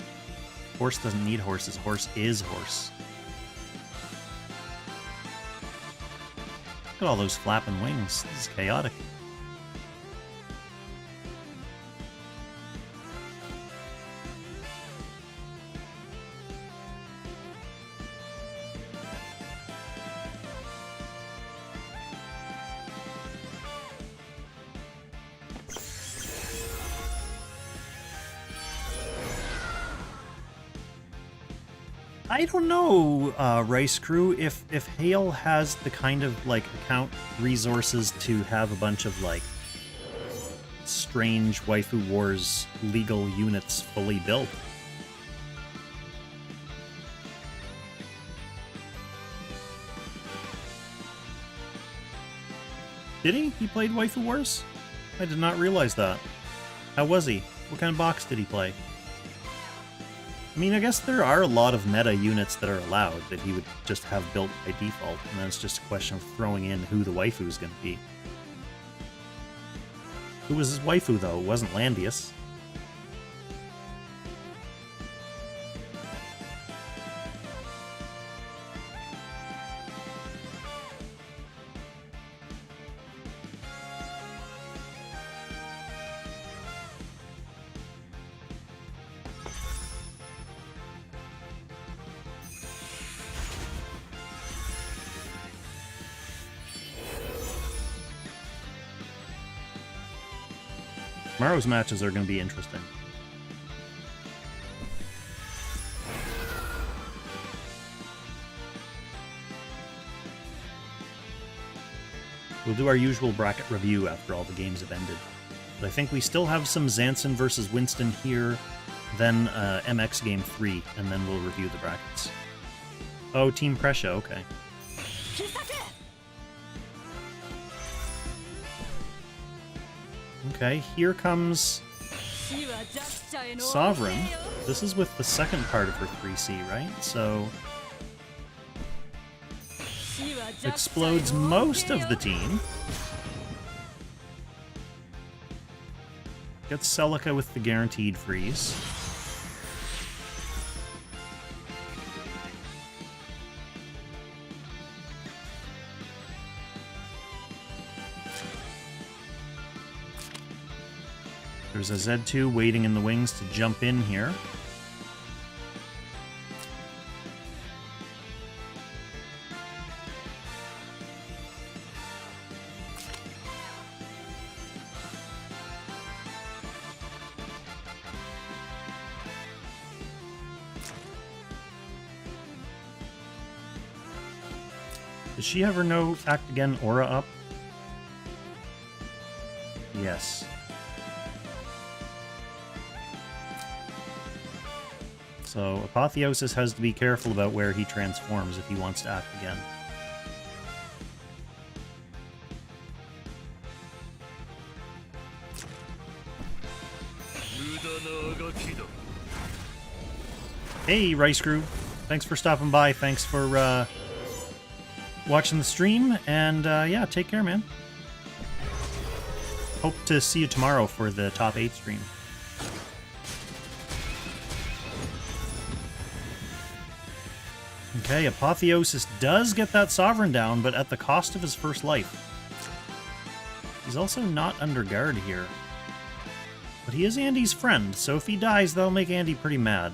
Horse doesn't need horses. Horse is horse. Look at all those flapping wings. This is chaotic. I don't know, Rice Crew, if Hale has the kind of, like, account resources to have a bunch of, like, strange Waifu Wars legal units fully built. Did he? He played Waifu Wars? I did not realize that. How was he? What kind of box did he play? I mean, I guess there are a lot of meta units that are allowed that he would just have built by default, and then it's just a question of throwing in who the waifu is going to be. Who was his waifu, though? It wasn't Landius. Tomorrow's matches are going to be interesting. We'll do our usual bracket review after all the games have ended. But I think we still have some Zanshin versus Winston here, then MX Game 3, and then we'll review the brackets. Oh, Team Pressure, okay. Okay, here comes Sovereign. This is with the second part of her 3C, right? So explodes most of the team. Gets Celica with the guaranteed freeze. There's a Z2 waiting in the wings to jump in here. Does she have her no Act Again aura up? Yes. So Apotheosis has to be careful about where he transforms if he wants to act again. Hey, Rice Crew. Thanks for stopping by. Thanks for watching the stream. And yeah, take care, man. Hope to see you tomorrow for the top 8 stream. Okay, Apotheosis does get that Sovereign down, but at the cost of his first life. He's also not under guard here. But he is Andy's friend, so if he dies, that'll make Andy pretty mad.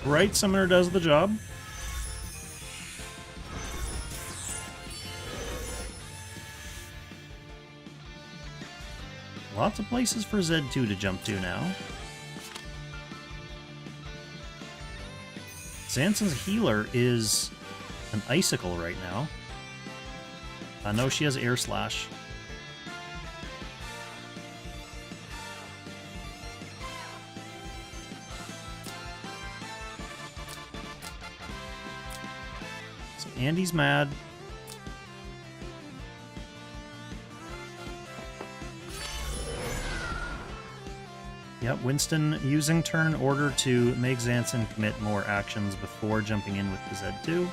Right, Summoner does the job. Lots of places for Z2 to jump to now. Zanshin's healer is an Icicle right now. I know she has Air Slash. Andy's mad. Yep, Winston using turn order to make Zanshin commit more actions before jumping in with the Z2.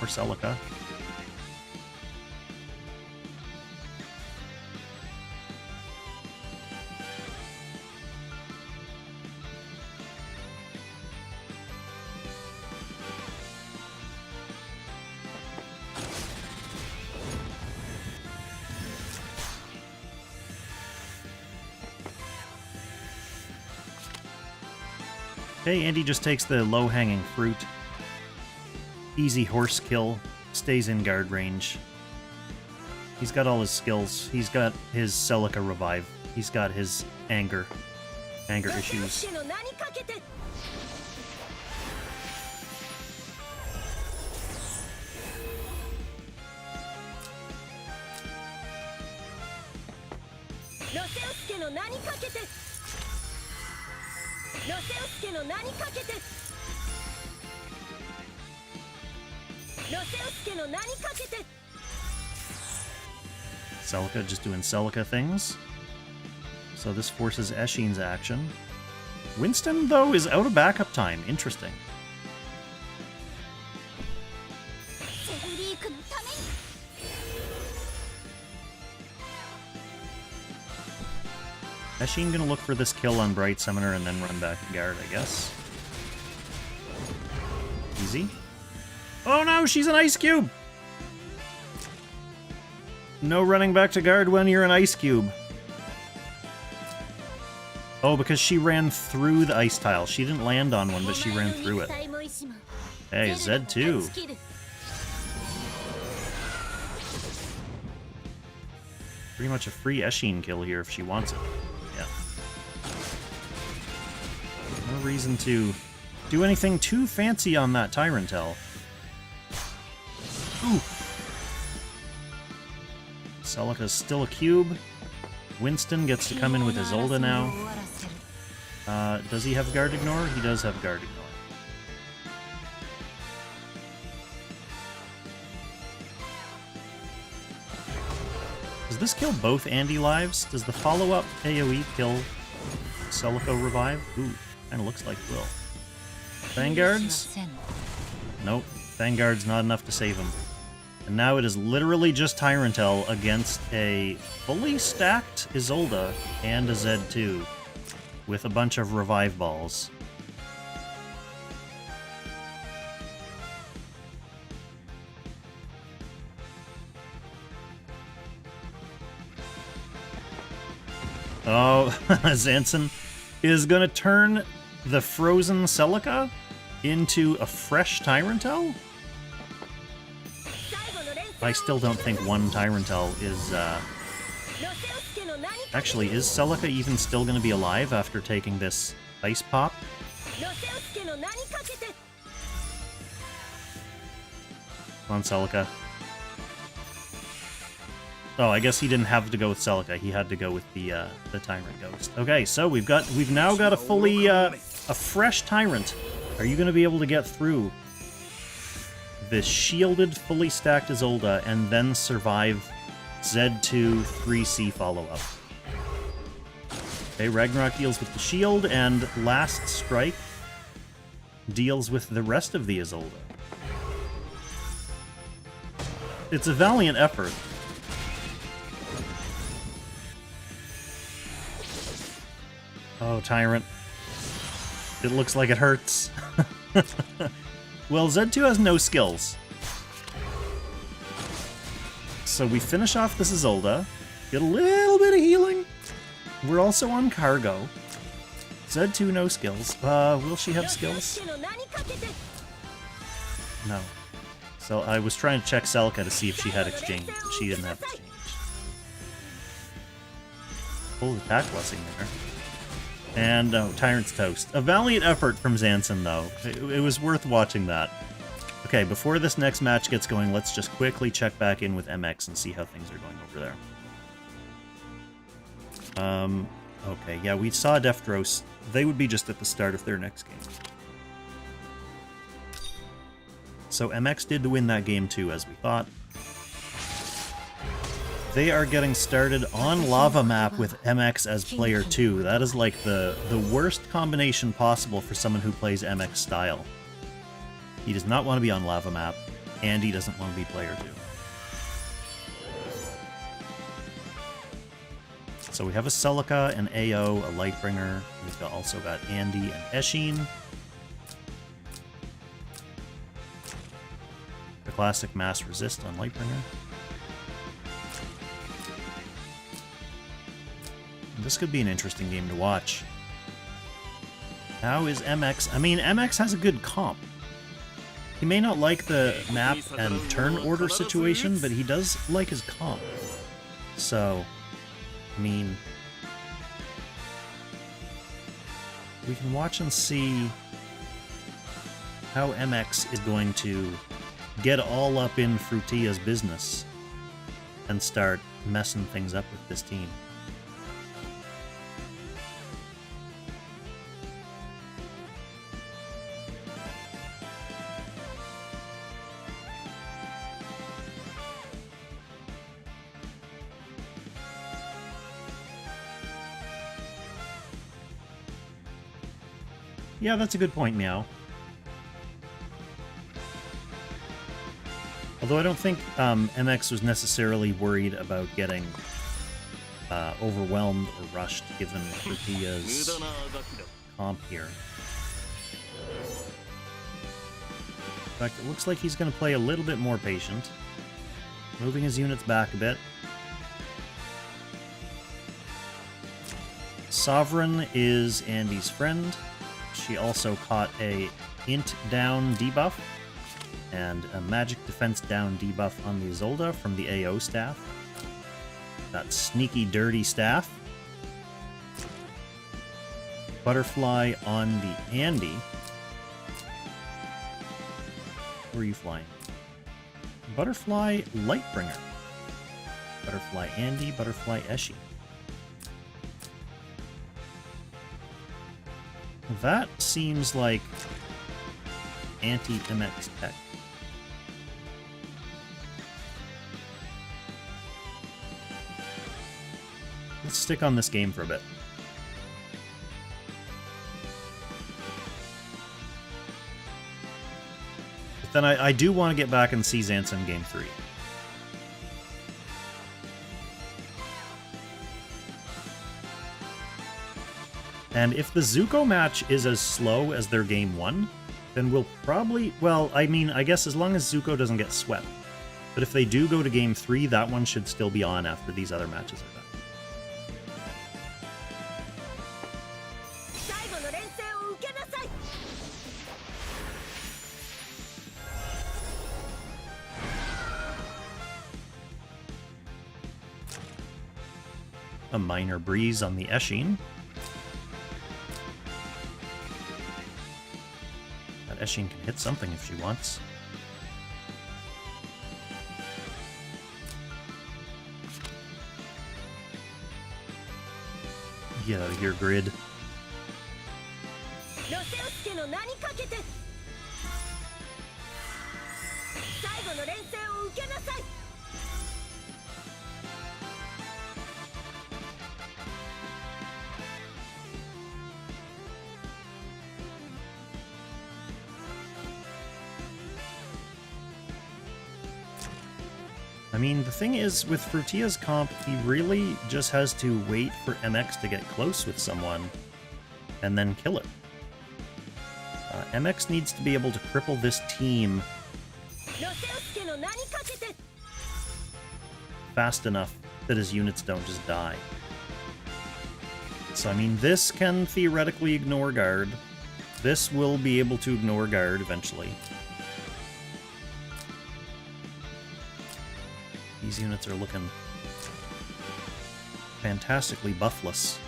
Or Celica. Okay, Andy just takes the low-hanging fruit. Easy horse kill. Stays in guard range. He's got all his skills. He's got his Celica revive. He's got his anger issues. Celica just doing Celica things. So this forces Eshin's action. Winston, though, is out of backup time. Interesting. Eshin gonna look for this kill on Bright Summoner and then run back to guard, I guess. Easy. Oh no, she's an ice cube! No running back to guard when you're an ice cube. Oh, because she ran through the ice tile. She didn't land on one, but she ran through it. Hey, Z2. Pretty much a free Eshin kill here if she wants it. Yeah. No reason to do anything too fancy on that Tyrantel. Ooh. Celica's still a cube. Winston gets to come in with Isolde now. Does he have guard ignore? He does have guard ignore. Does this kill both Andy lives? Does the follow-up AoE kill Celica revive? Ooh, kinda looks like it will. Vanguards? Nope. Vanguard's not enough to save him. And now it is literally just Tyrantel against a fully stacked Isolde and a Z2 with a bunch of revive balls. Oh, Zanshin is going to turn the frozen Celica into a fresh Tyrantel? I still don't think one Tyrantel is, Actually, is Celica even still going to be alive after taking this ice pop? Come on, Celica. Oh, I guess he didn't have to go with Celica. He had to go with the Tyrant Ghost. Okay, so we've now got a fully, a fresh Tyrant. Are you going to be able to get through this shielded, fully stacked Isolde and then survive Z2 3C follow-up? Okay, Ragnarok deals with the shield, and Last Strike deals with the rest of the Isolde. It's a valiant effort. Oh, Tyrant. It looks like it hurts. Well, Z2 has no skills. So we finish off this Isolde, get a little bit of healing. We're also on cargo. Z2 no skills. Will she have skills? No. So I was trying to check Celica to see if she had exchange. She didn't have exchange. Full attack blessing there. And, oh, Tyrant's toast. A valiant effort from Zanshin, though. It was worth watching that. Okay, before this next match gets going, let's just quickly check back in with MX and see how things are going over there. Okay, yeah, we saw Deftros. They would be just at the start of their next game. So MX did win that game too, as we thought. They are getting started on Lava Map with MX as player 2. That is like the worst combination possible for someone who plays MX style. He does not want to be on Lava Map, and he doesn't want to be player 2. So we have a Celica, an AO, a Lightbringer. We've also got Andy and Eshin. The classic Mass Resist on Lightbringer. This could be an interesting game to watch. How is MX? I mean, MX has a good comp. He may not like the map and turn order situation, but he does like his comp. So, I mean, we can watch and see how MX is going to get all up in Frutilla's business and start messing things up with this team. Yeah, that's a good point, Meow. Although I don't think MX was necessarily worried about getting overwhelmed or rushed, given Frutilla's comp here. In fact, it looks like he's going to play a little bit more patient, moving his units back a bit. Sovereign is Andy's friend. She also caught a int down debuff and a magic defense down debuff on the Isolde from the AO staff. That sneaky, dirty staff. Butterfly on the Andy. Where are you flying? Butterfly Lightbringer. Butterfly Andy, Butterfly Eshi. That seems like anti-MX tech. Let's stick on this game for a bit. But then I do want to get back and see Zanshin Game 3. And if the Zuko match is as slow as their game 1, then we'll probably... Well, I mean, I guess as long as Zuko doesn't get swept. But if they do go to game 3, that one should still be on after these other matches are done. A minor breeze on the Eshin. That Eshin can hit something if she wants. Get out of here, Grid. I mean, the thing is, with Frutilla's comp, he really just has to wait for MX to get close with someone, and then kill it. MX needs to be able to cripple this team fast enough that his units don't just die. So, I mean, this can theoretically ignore guard. This will be able to ignore guard eventually. These units are looking fantastically buffless.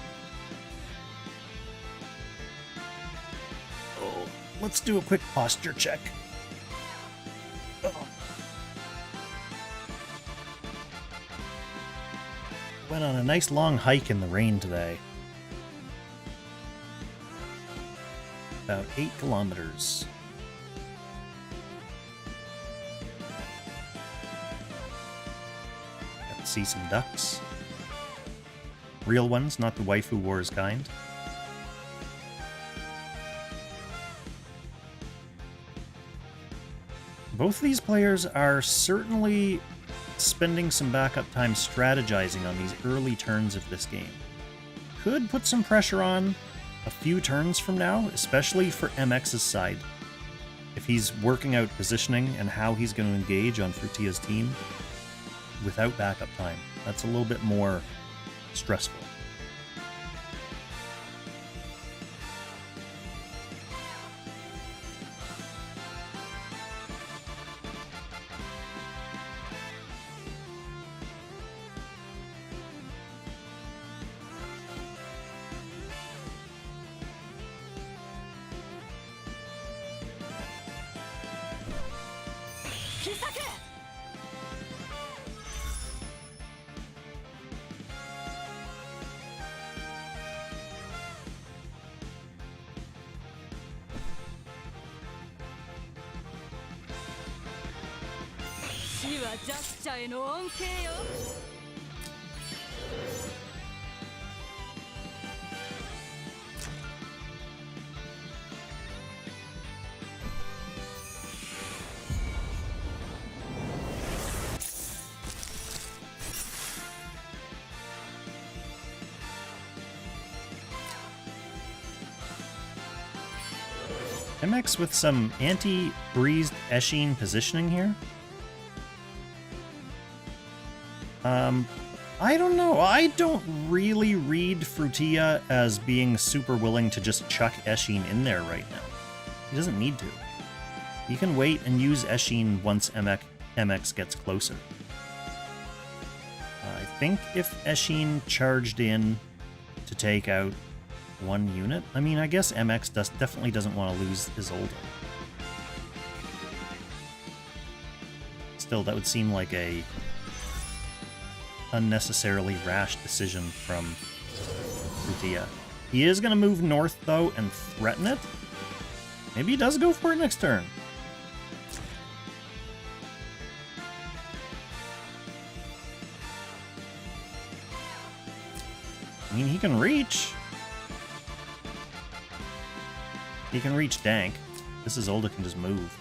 Oh, let's do a quick posture check. Went on a nice long hike in the rain today. About 8 kilometers. Got to see some ducks. Real ones, not the waifu wars kind. Both of these players are certainly spending some backup time strategizing on these early turns of this game. Could put some pressure on a few turns from now, especially for MX's side. If he's working out positioning and how he's going to engage on Frutilla's team without backup time, that's a little bit more stressful. MX with some anti-breezed Eshin positioning here. I don't know. I don't really read Frutilla as being super willing to just chuck Eshin in there right now. He doesn't need to. He can wait and use Eshin once MX gets closer. I think if Eshin charged in to take out one unit, I mean, I guess MX definitely doesn't want to lose Isolde. Still, that would seem like a unnecessarily rash decision from Frutilla. He is going to move north, though, and threaten it. Maybe he does go for it next turn. I mean, he can reach. He can reach Dank. This Isolde can just move.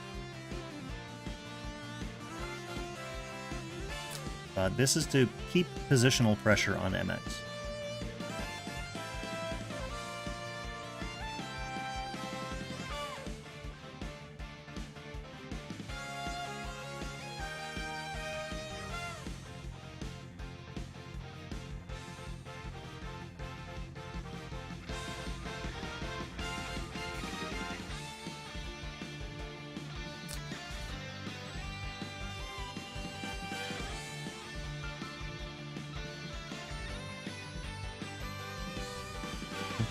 This is to keep positional pressure on MX.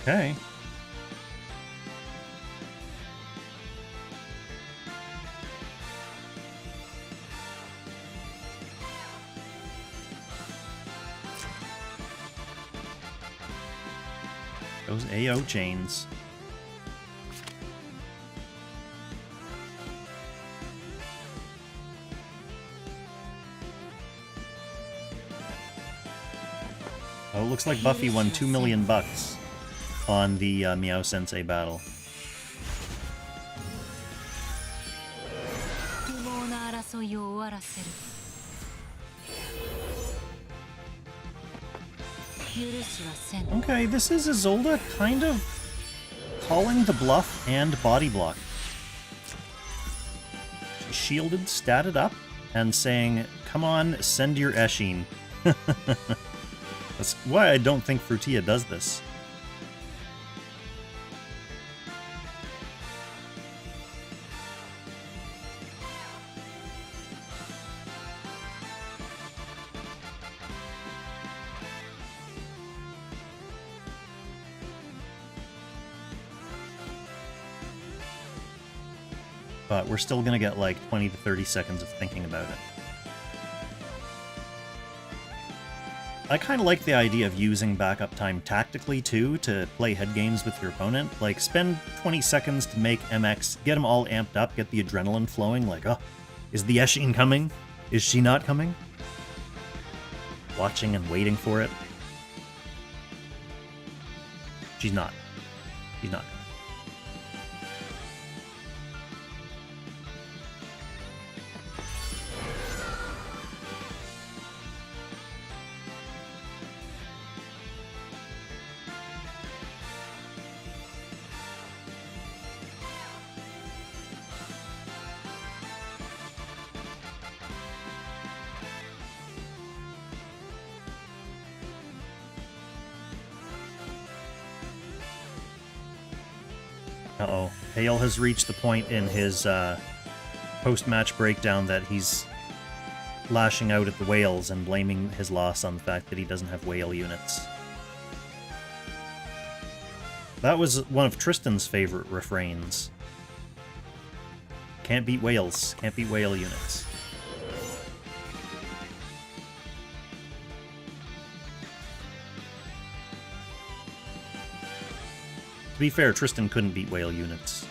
Okay. Those AO chains. Oh, it looks like Buffy won $2 million on the MeowSensei battle. Okay, this is Isolde kind of calling the bluff and body block. She shielded, statted up, and saying, come on, send your Eshin. That's why I don't think Frutilla does this. but we're still gonna get like 20 to 30 seconds of thinking about it. I kind of like the idea of using backup time tactically, too, to play head games with your opponent. Like, spend 20 seconds to make MX, get them all amped up, get the adrenaline flowing, like, oh, is the Eshin coming? Is she not coming? Watching and waiting for it. She's not. She's not. Uh-oh. Hale has reached the point in his post-match breakdown that he's lashing out at the whales and blaming his loss on the fact that he doesn't have whale units. That was one of Tristan's favorite refrains. Can't beat whales. Can't beat whale units. To be fair, Tristan couldn't beat whale units.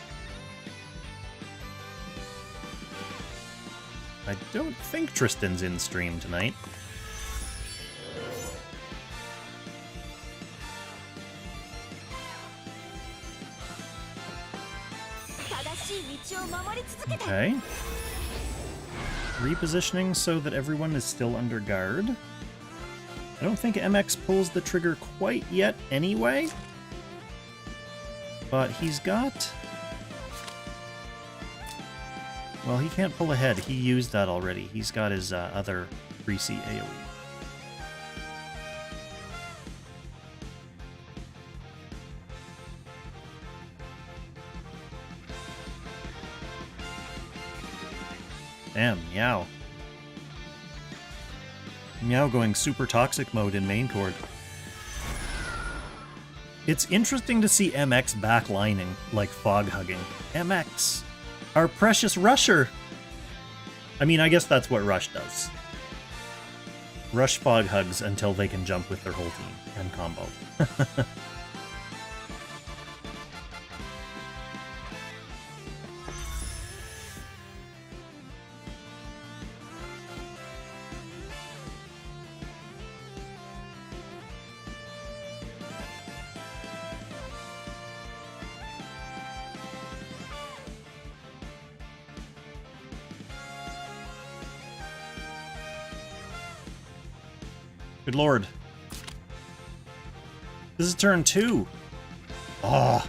I don't think Tristan's in stream tonight. Okay. Repositioning so that everyone is still under guard. I don't think MX pulls the trigger quite yet anyway. But he's got... Well, he can't pull ahead. He used that already. He's got his other 3C AoE. Damn, Meow. Meow going super toxic mode in main court. It's interesting to see MX backlining, like fog hugging. MX, our precious rusher! I mean, I guess that's what Rush does. Rush fog hugs until they can jump with their whole team and combo. Good lord. This is turn 2. Oh.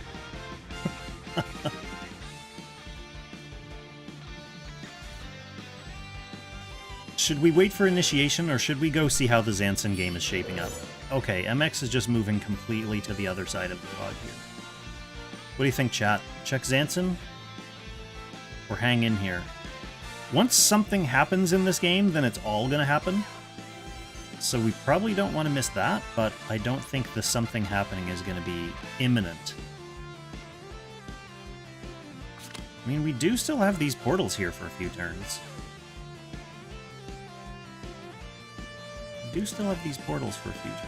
Should we wait for initiation, or should we go see how the Zanshin game is shaping up? Okay, MX is just moving completely to the other side of the pod here. What do you think, chat? Check Zanshin? Or hang in here? Once something happens in this game, then it's all gonna happen. So we probably don't want to miss that, but I don't think the something happening is going to be imminent. I mean, we do still have these portals here for a few turns. We do still have these portals for a few turns.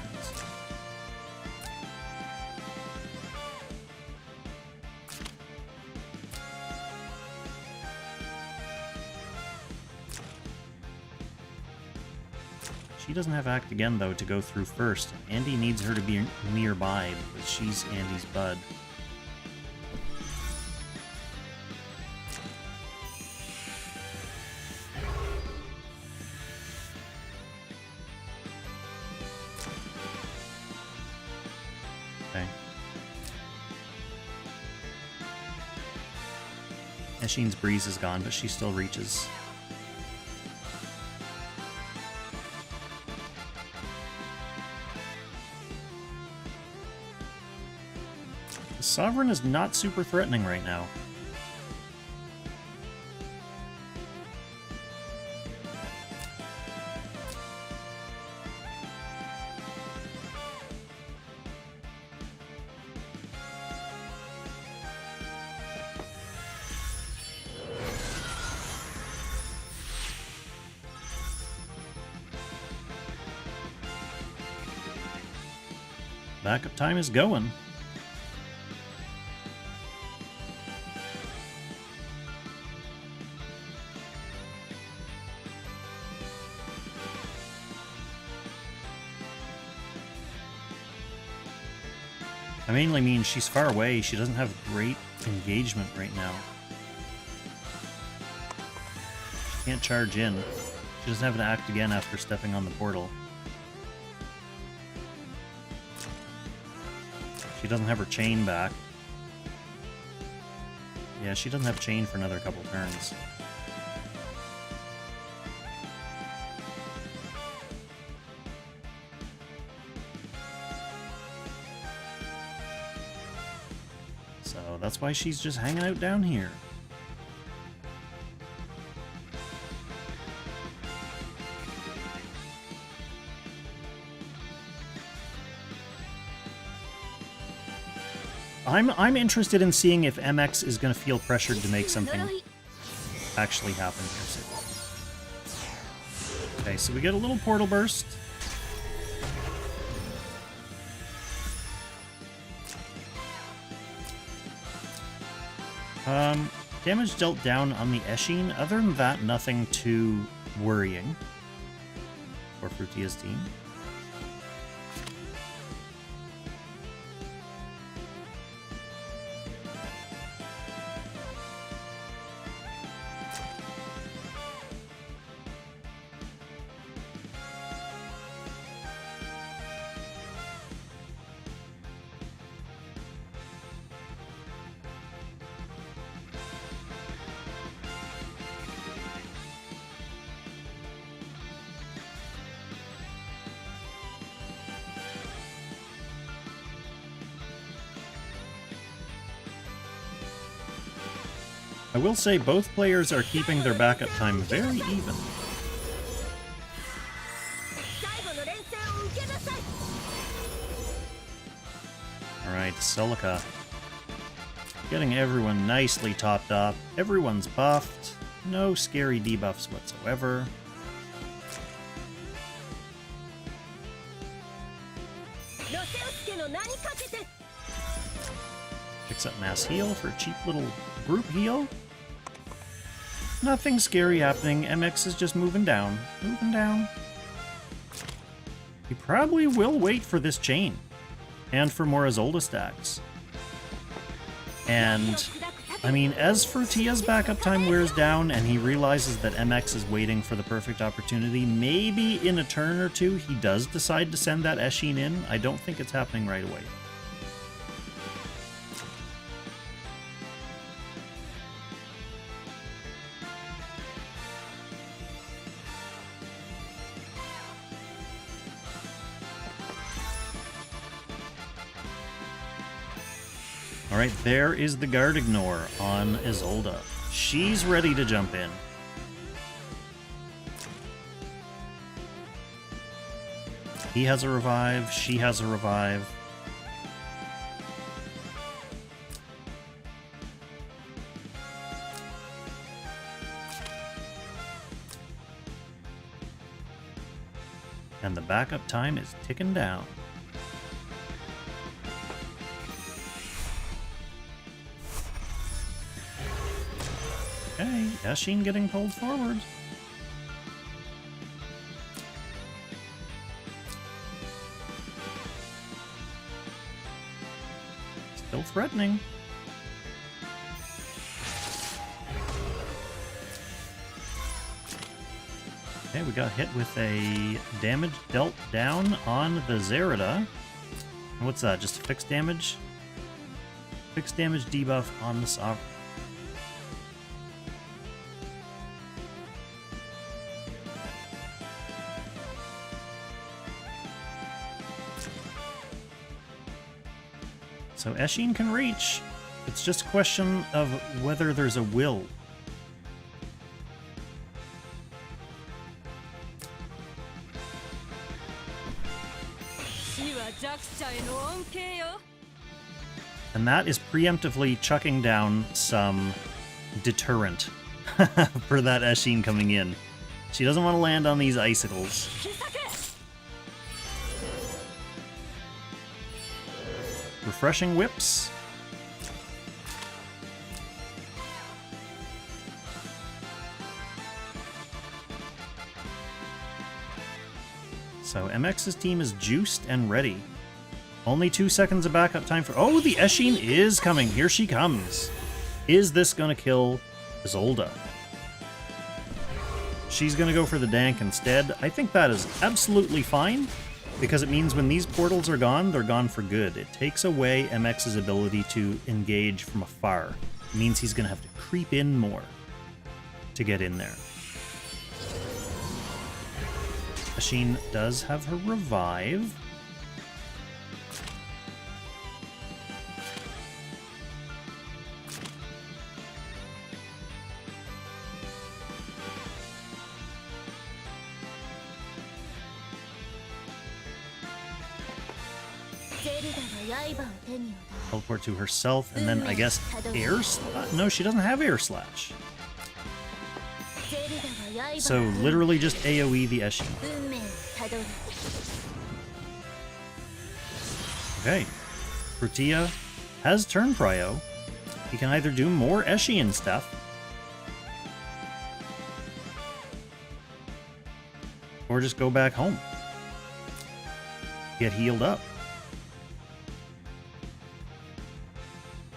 She doesn't have Act again, though, to go through first. Andy needs her to be nearby, because she's Andy's bud. Okay. Eshin's breeze is gone, but she still reaches. Sovereign is not super threatening right now. Backup time is going. I mainly mean she's far away. She doesn't have great engagement right now. She can't charge in. She doesn't have to act again after stepping on the portal. She doesn't have her chain back. Yeah, she doesn't have chain for another couple turns. So that's why she's just hanging out down here. I'm interested in seeing if MX is going to feel pressured to make something actually happen here soon. Okay, so we get a little portal burst. Damage dealt down on the Eshin. Other than that, nothing too worrying for Frutilla's team. I will say both players are keeping their backup time very even. Alright, Celica. Getting everyone nicely topped up. Everyone's buffed. No scary debuffs whatsoever. Picks up mass heal for a cheap little group heal. Nothing scary happening. MX is just moving down. Moving down. He probably will wait for this chain. And for more Azolda stacks. And, I mean, as Frutilla's backup time wears down and he realizes that MX is waiting for the perfect opportunity, maybe in a turn or two he does decide to send that Eshin in. I don't think it's happening right away. Alright, there is the Guard Ignore on Izolda. She's ready to jump in. He has a revive, she has a revive. And the backup time is ticking down. Okay, Eshin getting pulled forward. Still threatening. Okay, we got hit with a damage dealt down on the Zerida. What's that? Just a fixed damage? Fixed damage debuff on the Sovereign. So Eshin can reach. It's just a question of whether there's a will. And that is preemptively chucking down some deterrent for that Eshin coming in. She doesn't want to land on these icicles. refreshing whips. So MX's team is juiced and ready. Only 2 seconds of backup time for... Oh, the Eshin is coming. Here she comes. Is this going to kill Isolde? She's going to go for the Dank instead. I think that is absolutely fine, because it means when these portals are gone, they're gone for good. It takes away MX's ability to engage from afar. It means he's going to have to creep in more to get in there. Eshin does have her revive. Teleport to herself, and then I guess air slash? No, she doesn't have air slash. So literally just AoE the Eshin. Okay. Frutilla has turn prio. He can either do more Eshin stuff, or just go back home. Get healed up.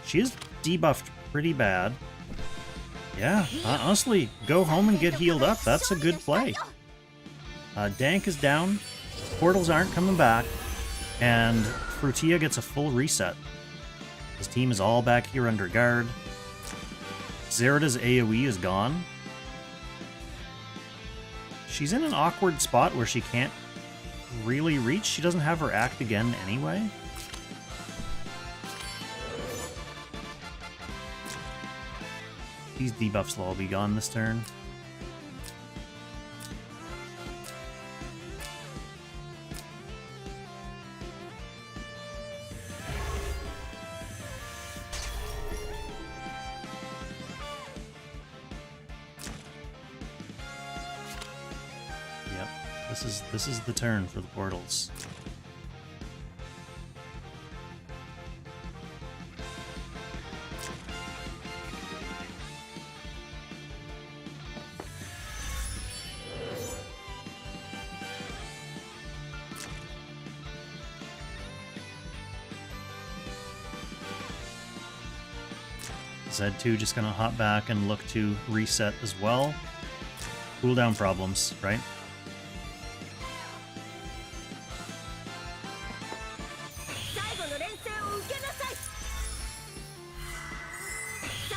She is debuffed pretty bad. Yeah, honestly, go home and get healed up. That's a good play. Dank is down. Portals aren't coming back. And Frutilla gets a full reset. His team is all back here under guard. Zerida's AoE is gone. She's in an awkward spot where she can't really reach. She doesn't have her act again anyway. These debuffs will all be gone this turn. Yep, this is the turn for the portals. Z2 just gonna hop back and look to reset as well. Cooldown problems, right?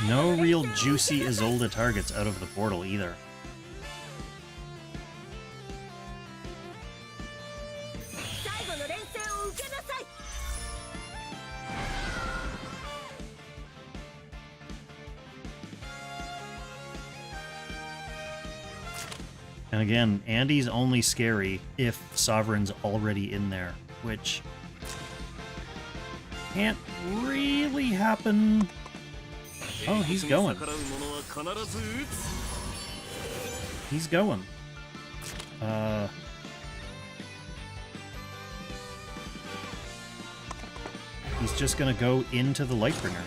No real juicy Isolde targets out of the portal either. And again, Andy's only scary if Sovereign's already in there, which can't really happen. Oh, he's going. He's going. He's just gonna go into the Lightbringer.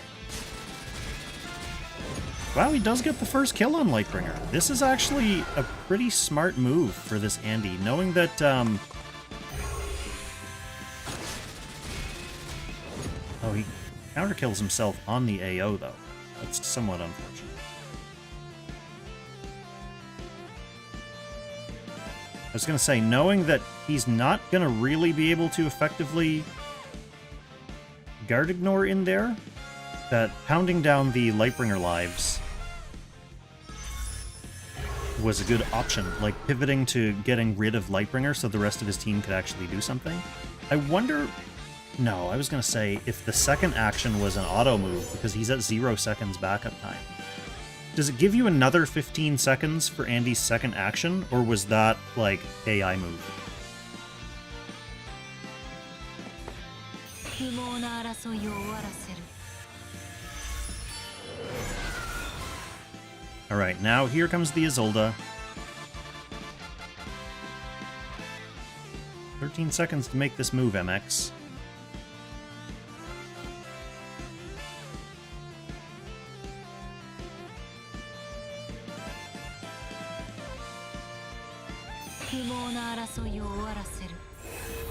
Wow, he does get the first kill on Lightbringer. This is actually a pretty smart move for this Andy, knowing that, oh, he counterkills himself on the AO, though. That's somewhat unfortunate. I was gonna say, knowing that he's not gonna really be able to effectively guard ignore in there, that pounding down the Lightbringer lives was a good option, like pivoting to getting rid of Lightbringer so the rest of his team could actually do something. I wonder... No, I was going to say, if the second action was an auto move, because he's at 0 seconds backup time, does it give you another 15 seconds for Andy's second action, or was that, like, AI move? Alright, now here comes the Isolde. 13 seconds to make this move, MX.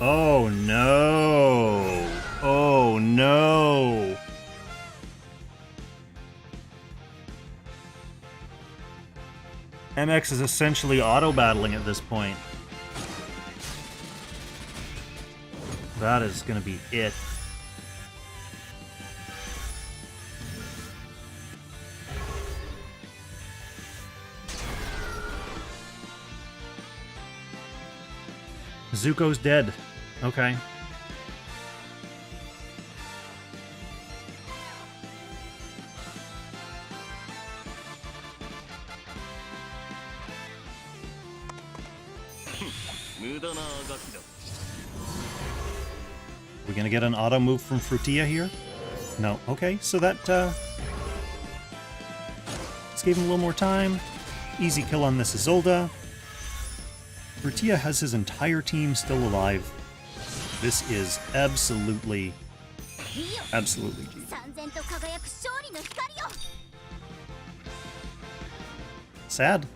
Oh no! Oh no! MX is essentially auto-battling at this point. That is gonna be it. Zuko's dead. Okay. We gonna get an auto move from Frutilla here? No. Okay, so that just gave him a little more time. Easy kill on this Isolde. Frutilla has his entire team still alive. This is absolutely GG. Sad.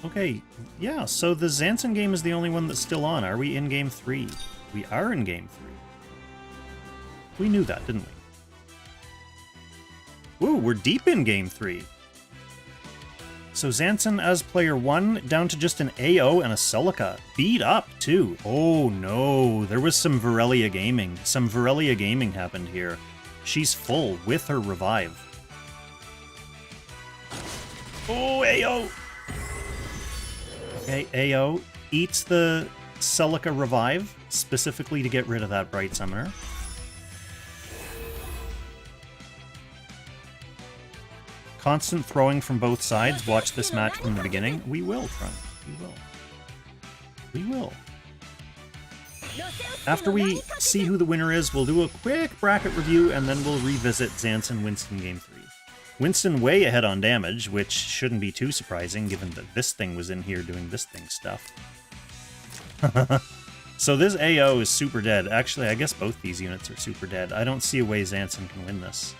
Okay, yeah, so the Zanshin game is the only one that's still on. Are we in Game 3? We are in Game 3. We knew that, didn't we? Woo, we're deep in Game 3. So Zanshin as player 1, down to just an AO and a Celica. Beat up, too. Oh no, there was some Virelia gaming. Some Virelia gaming happened here. She's full with her revive. Oh, AO! Okay, AO eats the Celica revive, specifically to get rid of that Bright Summoner. Constant throwing from both sides. Watch this match from the beginning. We will, Trunk. We will. We will. After we see who the winner is, we'll do a quick bracket review, and then we'll revisit Zanshin Winston Game 3. Winston way ahead on damage, which shouldn't be too surprising, given that this thing was in here doing this thing stuff. So this AO is super dead. Actually, I guess both these units are super dead. I don't see a way Zanshin can win this.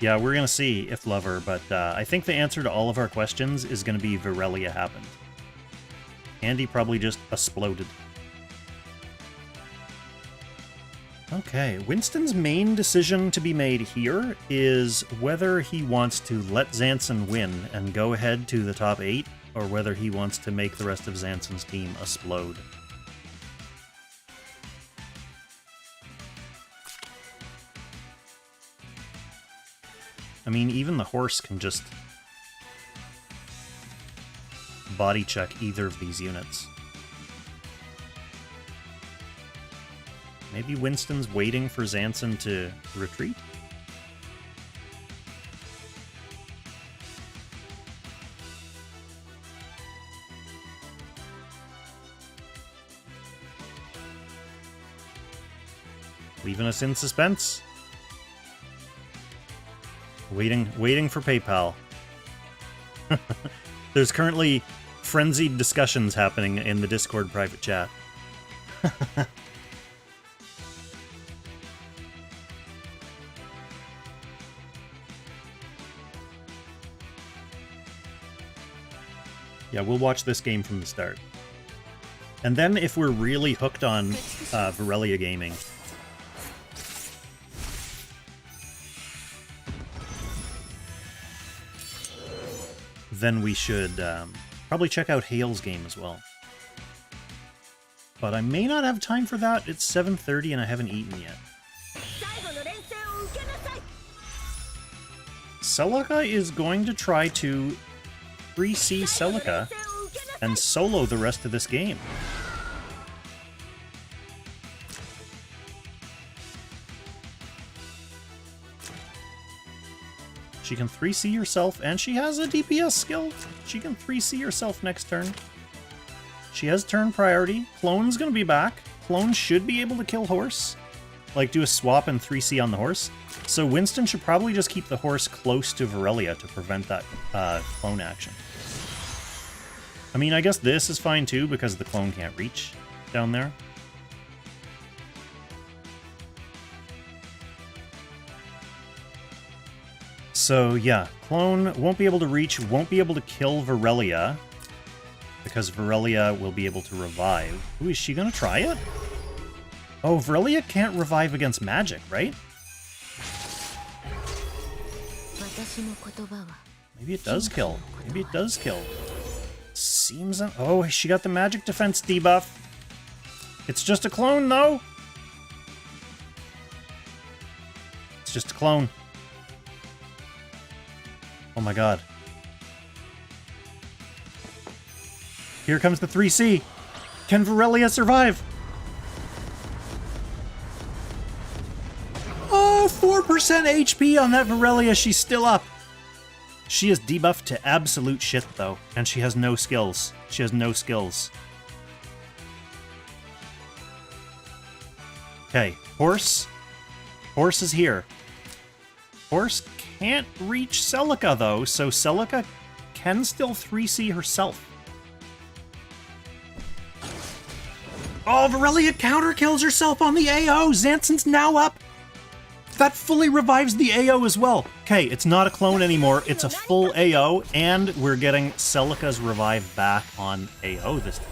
Yeah, we're going to see if Lover, but I think the answer to all of our questions is going to be Virelia happened. Andy probably just exploded. Okay, Winston's main decision to be made here is whether he wants to let Zanshin win and go ahead to the top 8, or whether he wants to make the rest of Zanshin's team explode. I mean, even the horse can just body check either of these units. Maybe Winston's waiting for Zanshin to retreat? Leaving us in suspense. Waiting for PayPal. There's currently frenzied discussions happening in the Discord private chat. Yeah, we'll watch this game from the start. And then if we're really hooked on Virelia gaming, then we should probably check out Hale's game as well. But I may not have time for that. It's 7:30 and I haven't eaten yet. Celica is going to try to 3C Celica and solo the rest of this game. She can 3C herself, and she has a DPS skill. She can 3C herself next turn. She has turn priority. Clone's gonna be back. Clone should be able to kill horse. Like, do a swap and 3C on the horse. So Winston should probably just keep the horse close to Virelia to prevent that clone action. I mean, I guess this is fine too, because the clone can't reach down there. So yeah, clone won't be able to reach, won't be able to kill Virelia, because Virelia will be able to revive. Ooh, is she gonna try it? Oh, Virelia can't revive against magic, right? Maybe it does kill. Maybe it does kill. Seems... Oh, she got the magic defense debuff. It's just a clone, though. It's just a clone. Oh my god. Here comes the 3C. Can Virelia survive? Oh, 4% HP on that Virelia. She's still up. She is debuffed to absolute shit, though, and she has no skills. She has no skills. Okay, horse. Horse is here. Horse can't reach Celica, though, so Celica can still 3C herself. Oh, Virelia counter kills herself on the AO! Zanshin's now up! That fully revives the AO as well. Okay, it's not a clone anymore, it's a full AO, and we're getting Celica's revive back on AO this time.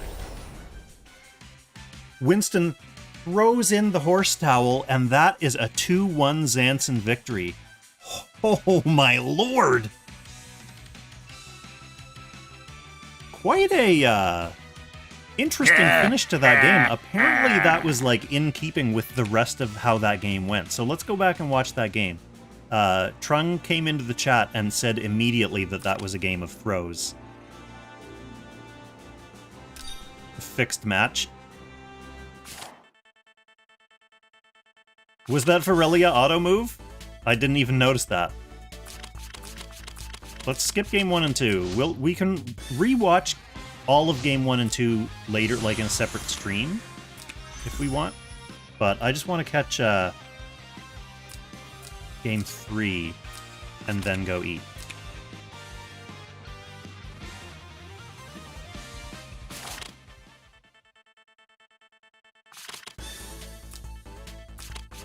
Winston throws in the horse towel, and that is a 2-1 Zanshin victory. Oh my lord! Quite a, interesting finish to that game. Apparently that was, like, in keeping with the rest of how that game went. So let's go back and watch that game. Trung came into the chat and said immediately that that was a game of throws. A fixed match. Was that Virelia auto move? I didn't even notice that. Let's skip game 1 and 2. We can rewatch all of game 1 and 2 later, like in a separate stream, if we want. But I just want to catch game 3 and then go eat.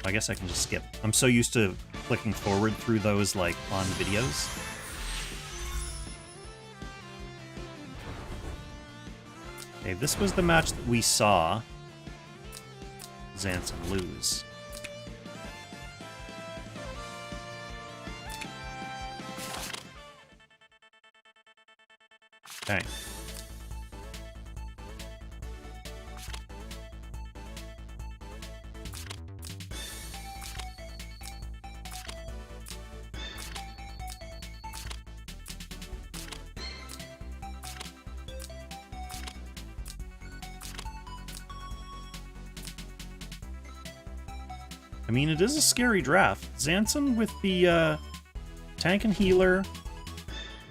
I guess I can just skip. I'm so used to clicking forward through those, like, on videos. Okay, this was the match that we saw Zanshin lose. Okay. I mean, it is a scary draft. Zanshin with the tank and healer,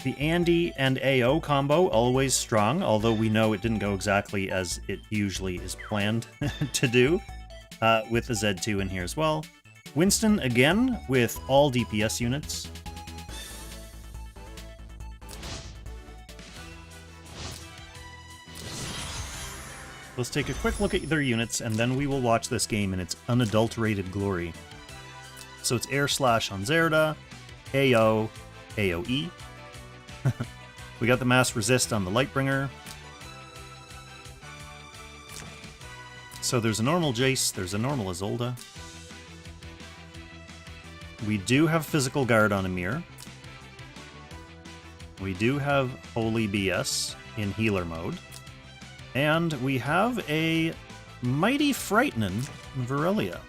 the Andy and AO combo, always strong, although we know it didn't go exactly as it usually is planned to do, with the Z2 in here as well. Winston, again, with all DPS units. Let's take a quick look at their units, and then we will watch this game in its unadulterated glory. So it's Air Slash on Zerda, AO, AoE. We got the Mass Resist on the Lightbringer. So there's a normal Jace, there's a normal Isolde. We do have Physical Guard on Ymir. We do have Holy BS in healer mode. And we have a Mighty Frightening Virelia.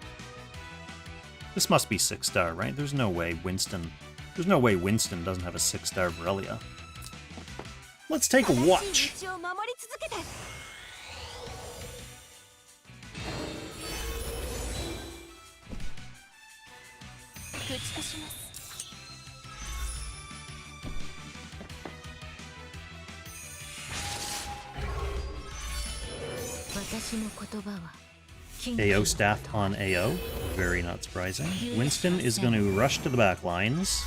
This must be 6-star, right? There's no way Winston doesn't have a 6-star Virelia. Let's take a watch. AO staff on AO. Very not surprising. Winston is going to rush to the back lines.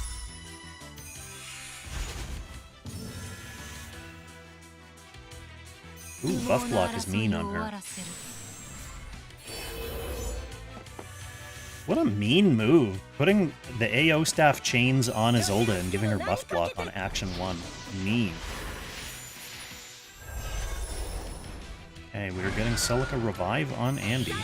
Ooh, buff block is mean on her. What a mean move. Putting the AO staff chains on Isolde and giving her buff block on action 1. Mean. Okay, we're getting Celica revive on Andy.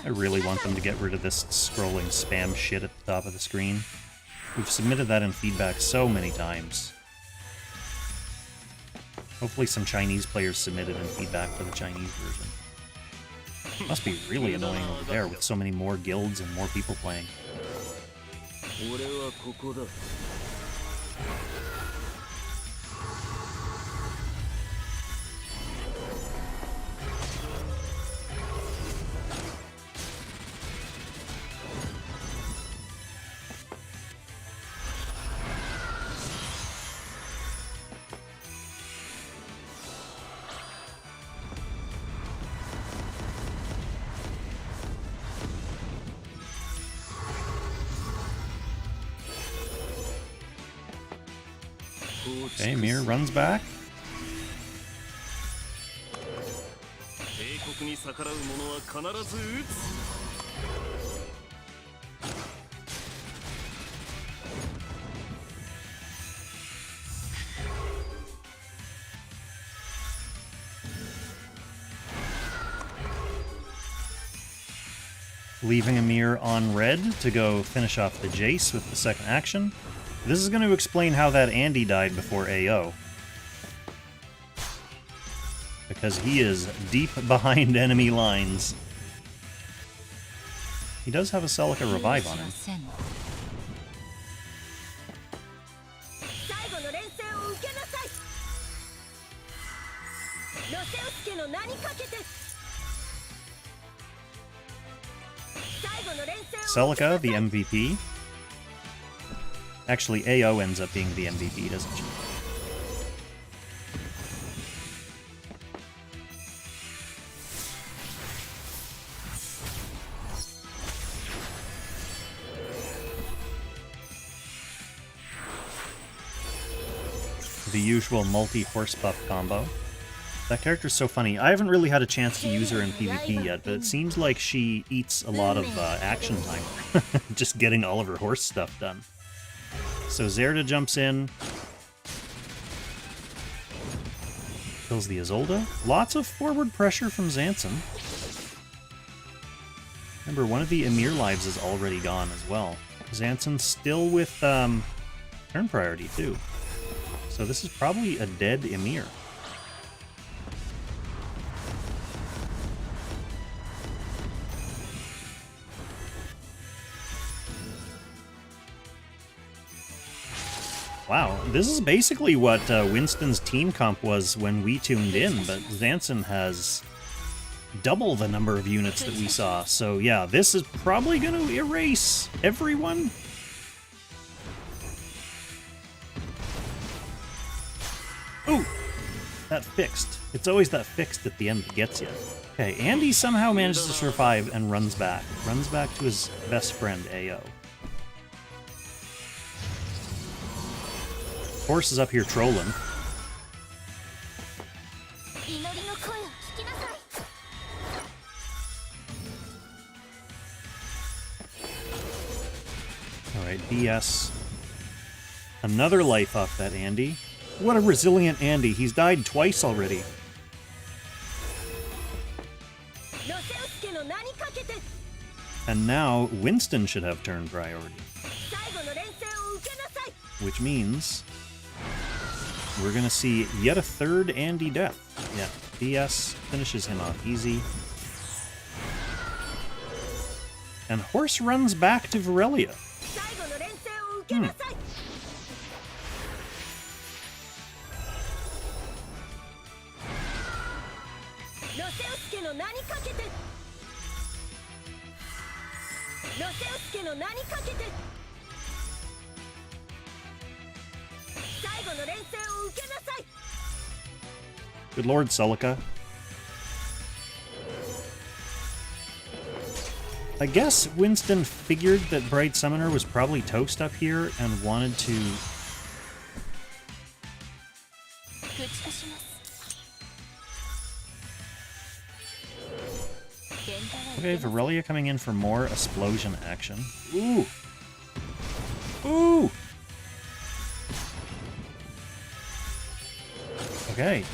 I really want them to get rid of this scrolling spam shit at the top of the screen. We've submitted that in feedback so many times. Hopefully some Chinese players submitted in feedback for the Chinese version. Must be really annoying over there with so many more guilds and more people playing. Okay, Mir runs back. Leaving Amir on red to go finish off the Jace with the second action. This is going to explain how that Andy died before AO. Because he is deep behind enemy lines. He does have a Celica revive on him. Celica, the MVP. Actually, AO ends up being the MVP, doesn't she? The usual multi-horse buff combo. That character's so funny. I haven't really had a chance to use her in PvP yet, but it seems like she eats a lot of action time. Just getting all of her horse stuff done. So Zerda jumps in. Kills the Isolde. Lots of forward pressure from Zanshin. Remember, one of the Emir lives is already gone as well. Zanshin's still with turn priority, too. So this is probably a dead Emir. Wow, this is basically what Winston's team comp was when we tuned in, but Zanshin has double the number of units that we saw. So yeah, this is probably going to erase everyone. Ooh, that fixed. It's always that fixed at the end that gets you. Okay, Andy somehow manages to survive and runs back. Runs back to his best friend, AO. Horse is up here trolling. Alright, BS. Another life off that Andy. What a resilient Andy. He's died twice already. And now Winston should have turn priority. Which means we're going to see yet a third Andy death. Yeah, BS finishes him off easy. And Horse runs back to Virelia. Good lord, Celica. I guess Winston figured that Bright Summoner was probably toast up here and wanted to... Okay, Virelia coming in for more explosion action. Ooh! Ooh! Okay.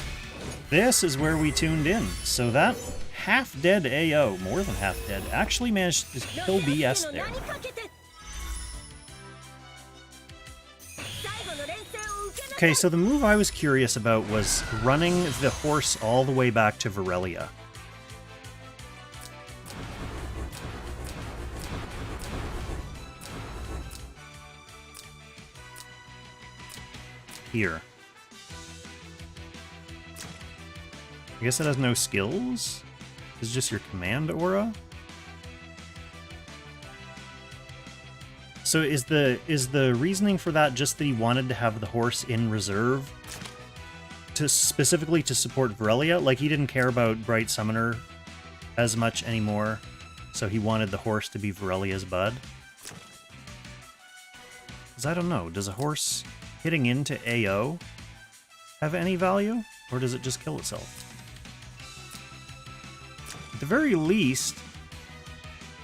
This is where we tuned in. So that half-dead AO, more than half-dead, actually managed to kill BS there. Okay, so the move I was curious about was running the horse all the way back to Virelia. Here. I guess it has no skills? It's just your command aura? So is the reasoning for that just that he wanted to have the horse in reserve to specifically to support Virelia? Like he didn't care about Bright Summoner as much anymore, so he wanted the horse to be Virelia's bud? Because I don't know, does a horse hitting into AO have any value? Or does it just kill itself? At the very least,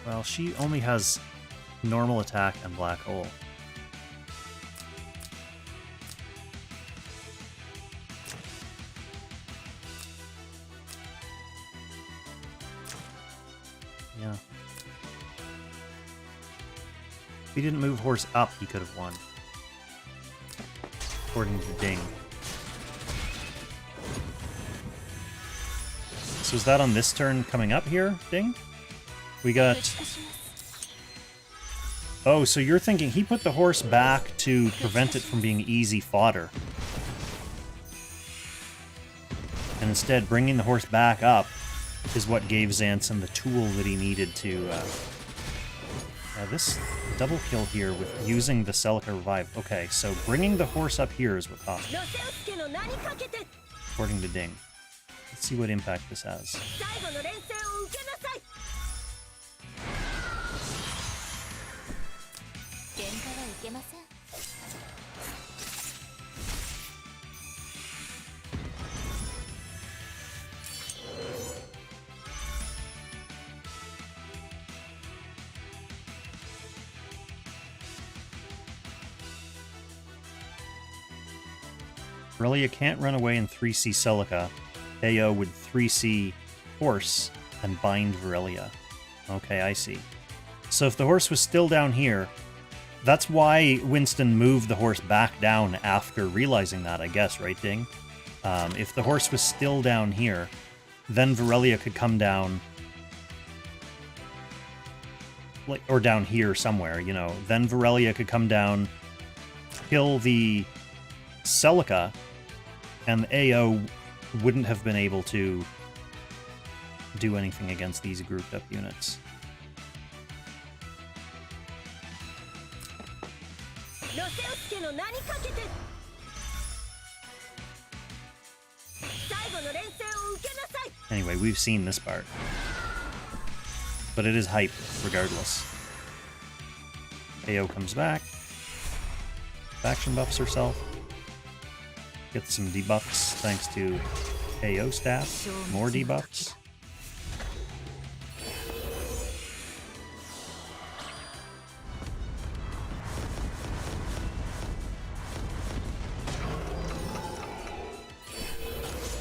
well, she only has normal attack and black hole. Yeah. If he didn't move horse up, he could have won. According to Ding. So is that on this turn coming up here, Ding? We got... Oh, so you're thinking he put the horse back to prevent it from being easy fodder. And instead, bringing the horse back up is what gave Zanshin the tool that he needed to... this double kill here with using the Celica Revive. Okay, so bringing the horse up here is what cost it, according to Ding. Let's see what impact this has. Virelia can't run away in 3C Celica. AO would 3C horse and bind Virelia. Okay, I see. So if the horse was still down here, that's why Winston moved the horse back down after realizing that, I guess, right, Ding? If the horse was still down here, then Virelia could come down, like, or down here somewhere, you know. Then Virelia could come down, kill the Celica, and the AO wouldn't have been able to do anything against these grouped up units. Anyway, we've seen this part. But it is hype, regardless. AO comes back. Faction buffs herself. Gets some debuffs thanks to AO staff. More debuffs.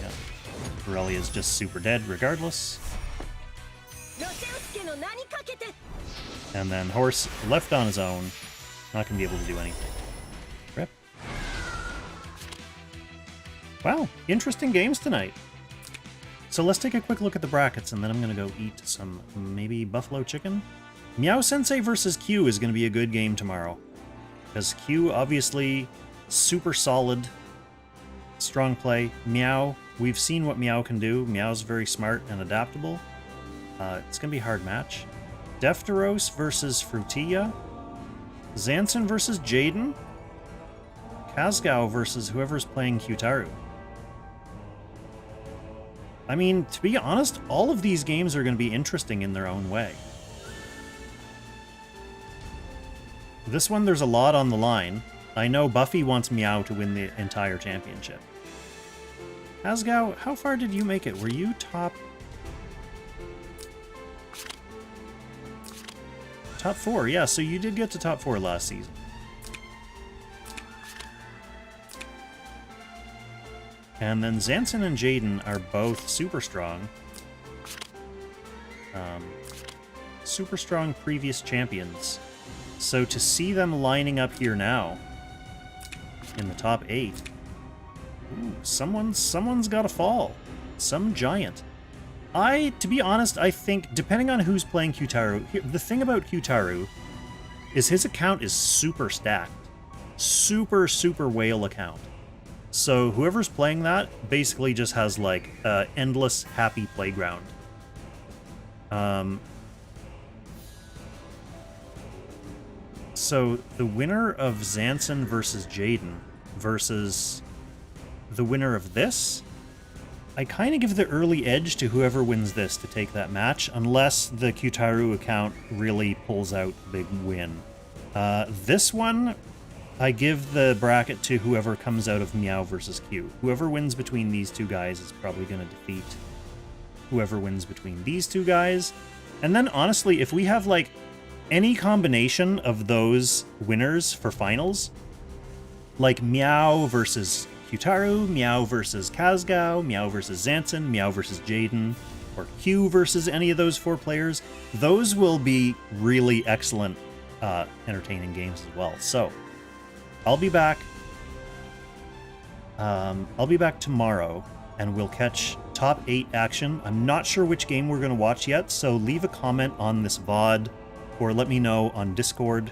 Yeah. Virelia is just super dead regardless. And then horse left on his own, not going to be able to do anything. Rip. Wow, interesting games tonight. So let's take a quick look at the brackets, and then I'm going to go eat some maybe buffalo chicken. MeowSensei versus Q is going to be a good game tomorrow. Because Q, obviously, super solid, strong play. Meow, we've seen what Meow can do. Meow's very smart and adaptable. It's going to be a hard match. Defteros versus Frutilla. Zanshin versus Jaden. Kazgao versus whoever's playing Kyutaru. I mean, to be honest, all of these games are going to be interesting in their own way. This one, there's a lot on the line. I know Buffy wants Meow to win the entire championship. Kazgao, how far did you make it? Were you top 4? Yeah, so you did get to top 4 last season. And then Zanshin and Jaden are both super strong. Super strong previous champions. So to see them lining up here now in the top 8, ooh, someone's got to fall. Some giant. To be honest, I think, depending on who's playing Kyutaru, the thing about Kyutaru is his account is super stacked. Super, super whale account. So whoever's playing that basically just has, like, endless happy playground. So the winner of Zanshin versus Jaden versus the winner of this, I kind of give the early edge to whoever wins this to take that match, unless the Kyutaru account really pulls out the big win. This one, I give the bracket to whoever comes out of Meow versus Q. Whoever wins between these two guys is probably going to defeat whoever wins between these two guys. And then, honestly, if we have, like, any combination of those winners for finals, like Meow versus Kyutaru, Meow versus Kazgao, Meow versus Zanshin, Meow versus Jaden, or Q versus any of those 4 players, those will be really excellent, entertaining games as well. So, I'll be back. I'll be back tomorrow, and we'll catch top 8 action. I'm not sure which game we're going to watch yet, so leave a comment on this VOD, or let me know on Discord.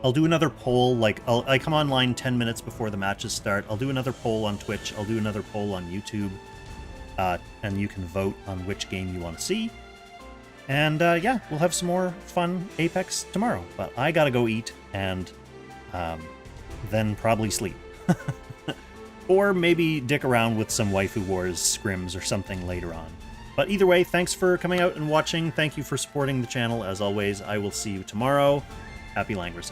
I'll do another poll, like, I come online 10 minutes before the matches start. I'll do another poll on Twitch. I'll do another poll on YouTube. And you can vote on which game you want to see. And, yeah, we'll have some more fun Apex tomorrow. But I gotta go eat, and then probably sleep. Or maybe dick around with some Waifu Wars scrims or something later on. But either way, thanks for coming out and watching. Thank you for supporting the channel. As always, I will see you tomorrow. Happy languaging.